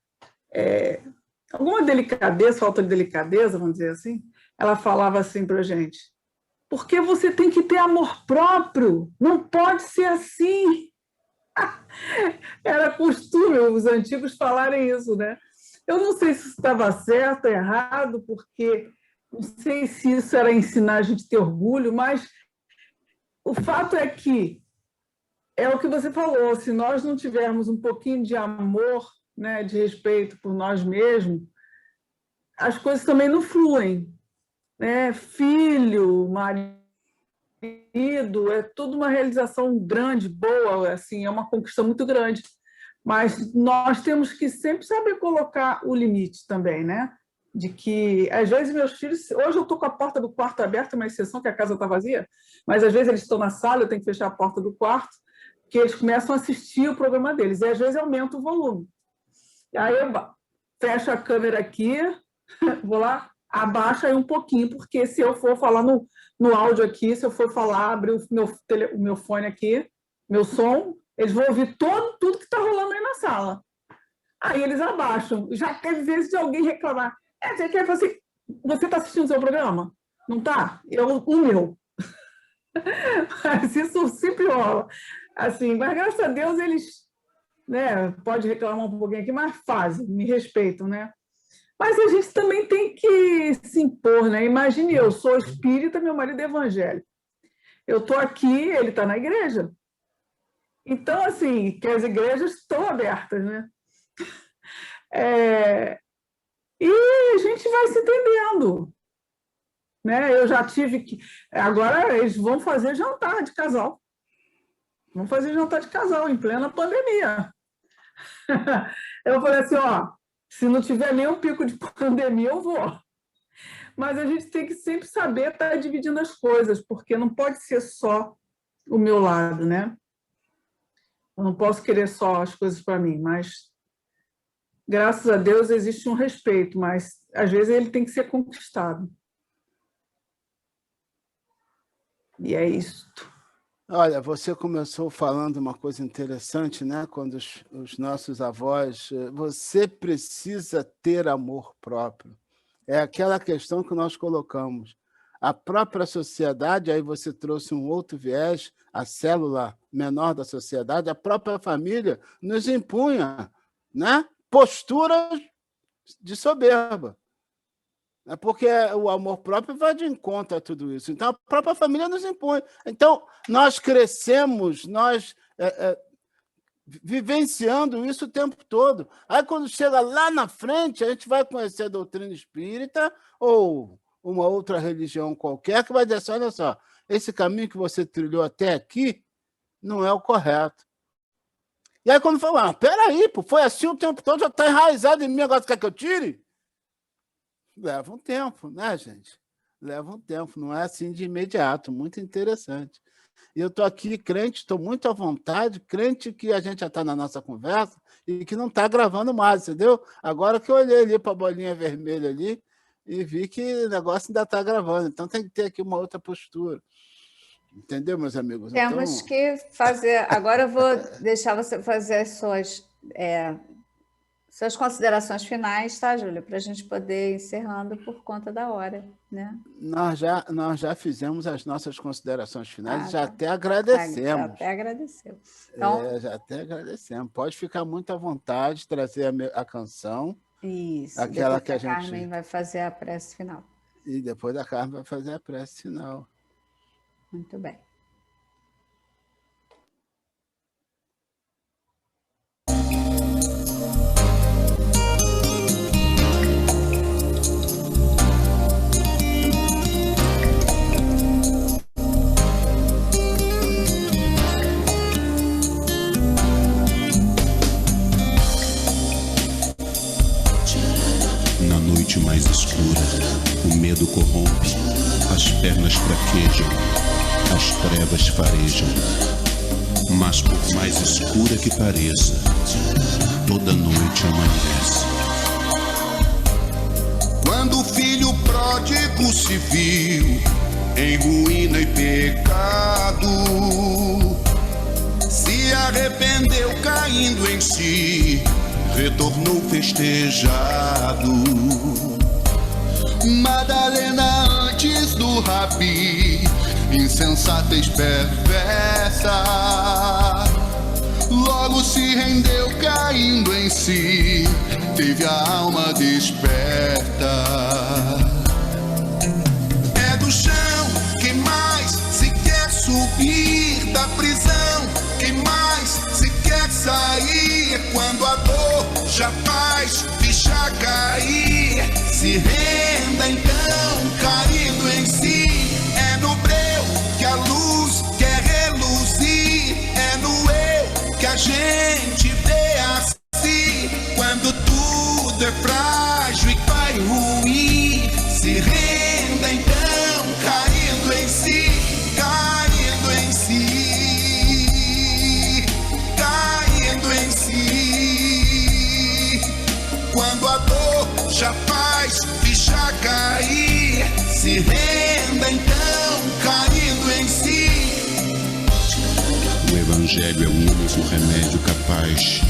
delicadeza, falta de delicadeza, vamos dizer assim, ela falava assim para a gente, porque você tem que ter amor próprio, não pode ser assim. Era costume os antigos falarem isso, né? Eu não sei se estava certo ou errado, porque não sei se isso era ensinar a gente a ter orgulho, mas o fato é que é o que você falou, se nós não tivermos um pouquinho de amor, né, de respeito por nós mesmos, as coisas também não fluem. Né? Filho, marido, é tudo uma realização grande, boa, assim, é uma conquista muito grande. Mas nós temos que sempre saber colocar o limite também, né? De que, às vezes, meus filhos... Hoje eu estou com a porta do quarto aberta, uma exceção que a casa está vazia, mas às vezes eles estão na sala, eu tenho que fechar a porta do quarto, que eles começam a assistir o programa deles, e às vezes aumenta o volume. E aí eu fecho a câmera aqui, vou lá, abaixa aí um pouquinho, porque se eu for falar no áudio aqui, se eu for falar, abrir o meu fone aqui, meu som, eles vão ouvir tudo que está rolando aí na sala. Aí eles abaixam. Já teve vezes de alguém reclamar. Você está assistindo o seu programa? Não está? O meu. Mas isso sempre rola. Assim, mas graças a Deus eles, né, pode reclamar um pouquinho aqui, mas fazem, me respeitam, né? Mas a gente também tem que se impor, né? Imagine, eu sou espírita, meu marido é evangélico. Eu estou aqui, ele está na igreja. Então, assim, que as igrejas estão abertas, né? E a gente vai se entendendo. Né? Eu já tive que... Agora eles vão fazer jantar de casal. Vão fazer jantar de casal em plena pandemia. Eu falei assim, se não tiver nenhum pico de pandemia, eu vou. Mas a gente tem que sempre saber estar dividindo as coisas, porque não pode ser só o meu lado, né? Eu não posso querer só as coisas para mim, mas, graças a Deus, existe um respeito, mas, às vezes, ele tem que ser conquistado. E é isso. Olha, você começou falando uma coisa interessante, né? Quando os nossos avós... Você precisa ter amor próprio. É aquela questão que nós colocamos. A própria sociedade, aí você trouxe um outro viés, a célula menor da sociedade, a própria família nos impunha, né, posturas de soberba. Porque o amor próprio vai de encontro a tudo isso. Então, a própria família nos impõe. Então, nós crescemos, nós vivenciando isso o tempo todo. Aí, quando chega lá na frente, a gente vai conhecer a doutrina espírita ou uma outra religião qualquer que vai dizer assim, olha só, esse caminho que você trilhou até aqui não é o correto. E aí quando fala, peraí, pô, foi assim o tempo todo, já está enraizado em mim, agora você quer que eu tire? Leva um tempo, né, gente? Leva um tempo, não é assim de imediato, muito interessante. E eu estou aqui crente, estou muito à vontade, crente que a gente já está na nossa conversa e que não está gravando mais, entendeu? Agora que eu olhei ali para a bolinha vermelha ali e vi que o negócio ainda está gravando, então tem que ter aqui uma outra postura. Entendeu, meus amigos? Temos que fazer... Agora eu vou deixar você fazer as suas considerações finais, tá, Júlia? Para a gente poder ir encerrando por conta da hora, né? Nós já fizemos as nossas considerações finais, já até agradecemos. Já até agradeceu. Então, já até agradecemos. Pode ficar muito à vontade, trazer a canção. Isso. Aquela depois que a Carmen vai fazer a prece final. E depois a Carmen vai fazer a prece final. Muito bem. Na noite mais escura, o medo corrompe, as pernas fraquejam, as trevas farejam. Mas por mais escura que pareça, toda noite amanhece. Quando o filho pródigo se viu em ruína e pecado, se arrependeu caindo em si, retornou festejado. Madalena antes do rabi, insensatez perversa, logo se rendeu caindo em si, teve a alma desperta. É do chão quem mais se quer subir da prisão, quem mais se quer sair quando a dor já faz ficha cair. Se renda então, caindo em si. É no breu que a luz quer reluzir. É no eu que a gente vê assim. Quando tudo é frágil e vai ruir, se renda então, caindo em si. Caindo em si. Caindo em si. Quando a dor já faz ficha cair, se renda então, caindo em si. O Evangelho é o único remédio capaz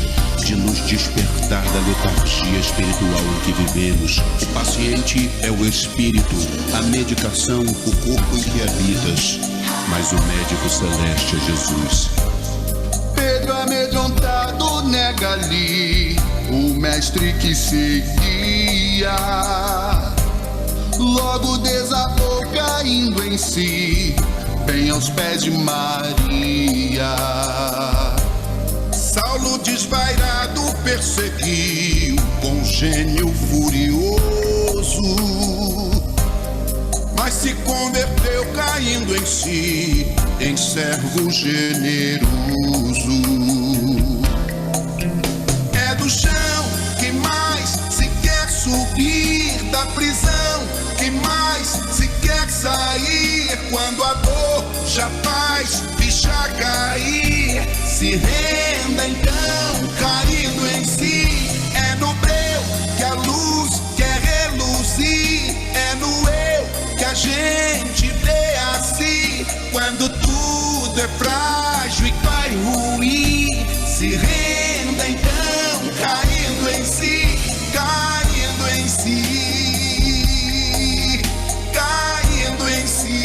de nos despertar da letargia espiritual em que vivemos. O paciente é o espírito, a medicação, o corpo em que habitas, mas o médico celeste é Jesus. Pedro amedrontado nega ali o mestre que seguia, logo desabou caindo em si, bem aos pés de Maria. Saulo desvairado perseguiu com gênio furioso, mas se converteu caindo em si, em servo generoso. É do chão quem mais se quer subir da prisão, quem mais se quer sair quando a dor já faz ficha cair. Se renda então, caindo em si. É no breu que a luz quer reluzir. É no eu que a gente vê assim. Quando tudo é frágil e vai ruir, se renda então, caindo em si. Caindo em si. Caindo em si.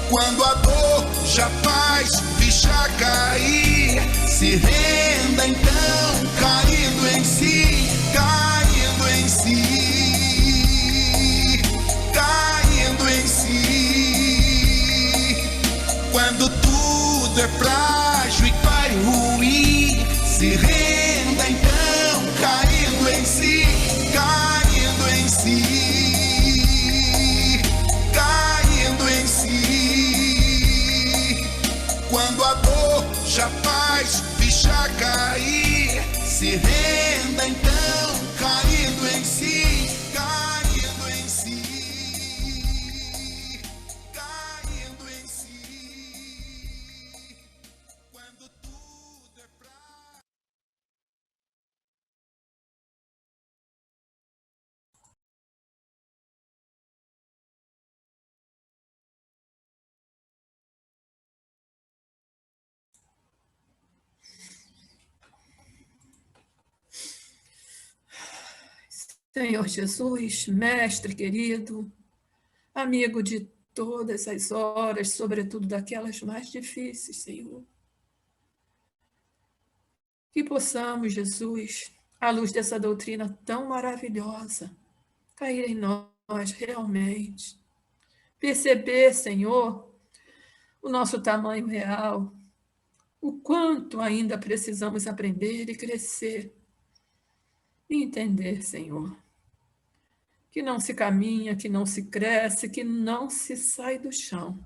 Quando a dor já faz ficha cair, se renda então, caindo em si. Caindo em si. Caindo em si. Quando tudo é frágil e vai ruir, se renda então, caindo em si. Caindo em si. se renda então, caindo em si, caindo em si, caindo em si, quando tudo é pra... Senhor Jesus, mestre querido, amigo de todas as horas, sobretudo daquelas mais difíceis, Senhor. Que possamos, Jesus, à luz dessa doutrina tão maravilhosa, cair em nós realmente, perceber, Senhor, o nosso tamanho real, o quanto ainda precisamos aprender e crescer, e entender, Senhor, que não se caminha, que não se cresce, que não se sai do chão,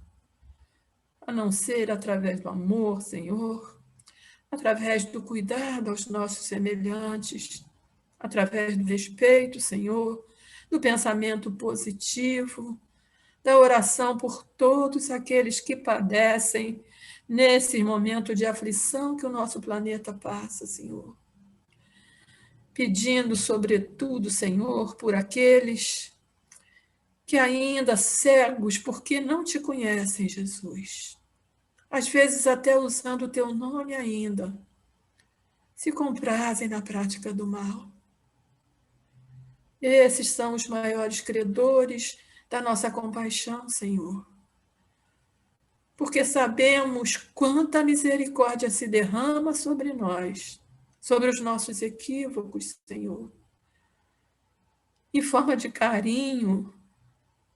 a não ser através do amor, Senhor, através do cuidado aos nossos semelhantes, através do respeito, Senhor, do pensamento positivo, da oração por todos aqueles que padecem nesse momento de aflição que o nosso planeta passa, Senhor. Pedindo, sobretudo, Senhor, por aqueles que ainda cegos, porque não te conhecem, Jesus, às vezes até usando o teu nome ainda, se comprazem na prática do mal. Esses são os maiores credores da nossa compaixão, Senhor, porque sabemos quanta misericórdia se derrama sobre nós, sobre os nossos equívocos, Senhor, em forma de carinho,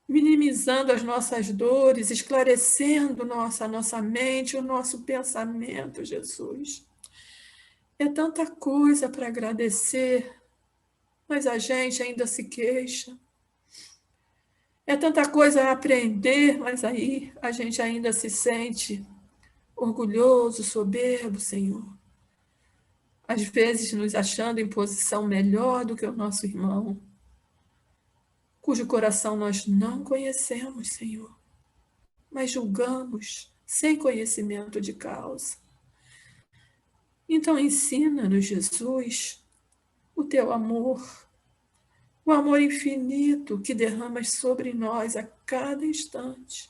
minimizando as nossas dores, esclarecendo nossa mente, o nosso pensamento, Jesus. É tanta coisa para agradecer, mas a gente ainda se queixa. É tanta coisa a aprender, mas aí a gente ainda se sente orgulhoso, soberbo, Senhor. Às vezes nos achando em posição melhor do que o nosso irmão, cujo coração nós não conhecemos, Senhor, mas julgamos sem conhecimento de causa. Então ensina-nos, Jesus, o teu amor, o amor infinito que derramas sobre nós a cada instante,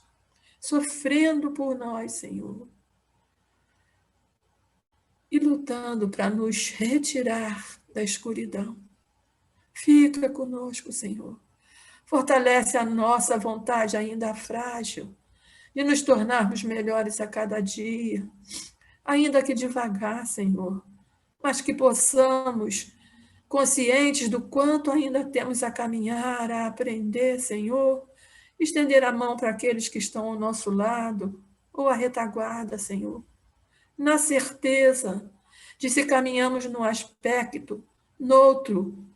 sofrendo por nós, Senhor, e lutando para nos retirar da escuridão. Fica conosco, Senhor. Fortalece a nossa vontade ainda frágil de nos tornarmos melhores a cada dia, ainda que devagar, Senhor, mas que possamos, conscientes do quanto ainda temos a caminhar, a aprender, Senhor, estender a mão para aqueles que estão ao nosso lado, ou a retaguarda, Senhor, na certeza de se caminhamos num aspecto, noutro,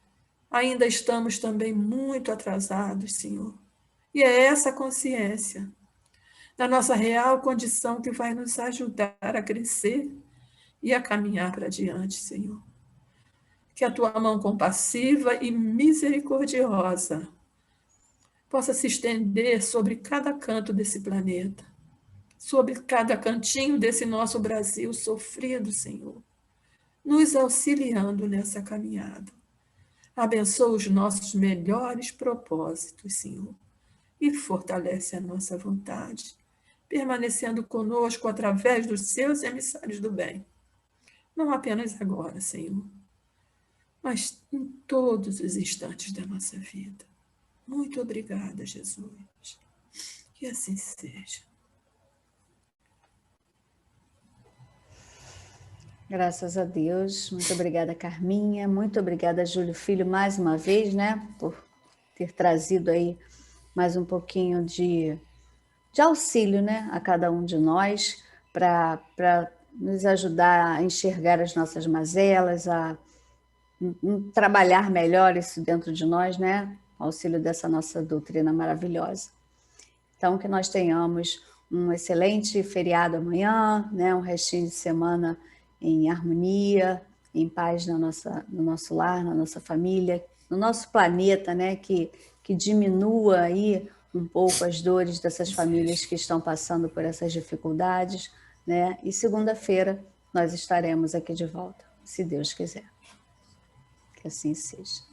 ainda estamos também muito atrasados, Senhor. E é essa consciência da nossa real condição que vai nos ajudar a crescer e a caminhar para diante, Senhor. Que a tua mão compassiva e misericordiosa possa se estender sobre cada canto desse planeta, sobre cada cantinho desse nosso Brasil sofrido, Senhor, nos auxiliando nessa caminhada. Abençoa os nossos melhores propósitos, Senhor, e fortalece a nossa vontade, permanecendo conosco através dos seus emissários do bem. Não apenas agora, Senhor, mas em todos os instantes da nossa vida. Muito obrigada, Jesus. Que assim seja. Graças a Deus. Muito obrigada, Carminha. Muito obrigada, Júlio Filho, mais uma vez, né, por ter trazido aí mais um pouquinho de auxílio, né, a cada um de nós, para nos ajudar a enxergar as nossas mazelas, a trabalhar melhor isso dentro de nós, né, auxílio dessa nossa doutrina maravilhosa. Então, que nós tenhamos um excelente feriado amanhã, né, um restinho de semana em harmonia, em paz no nosso lar, na nossa família, no nosso planeta, né? Que diminua aí um pouco as dores dessas famílias que estão passando por essas dificuldades, né? E segunda-feira nós estaremos aqui de volta, se Deus quiser. Que assim seja.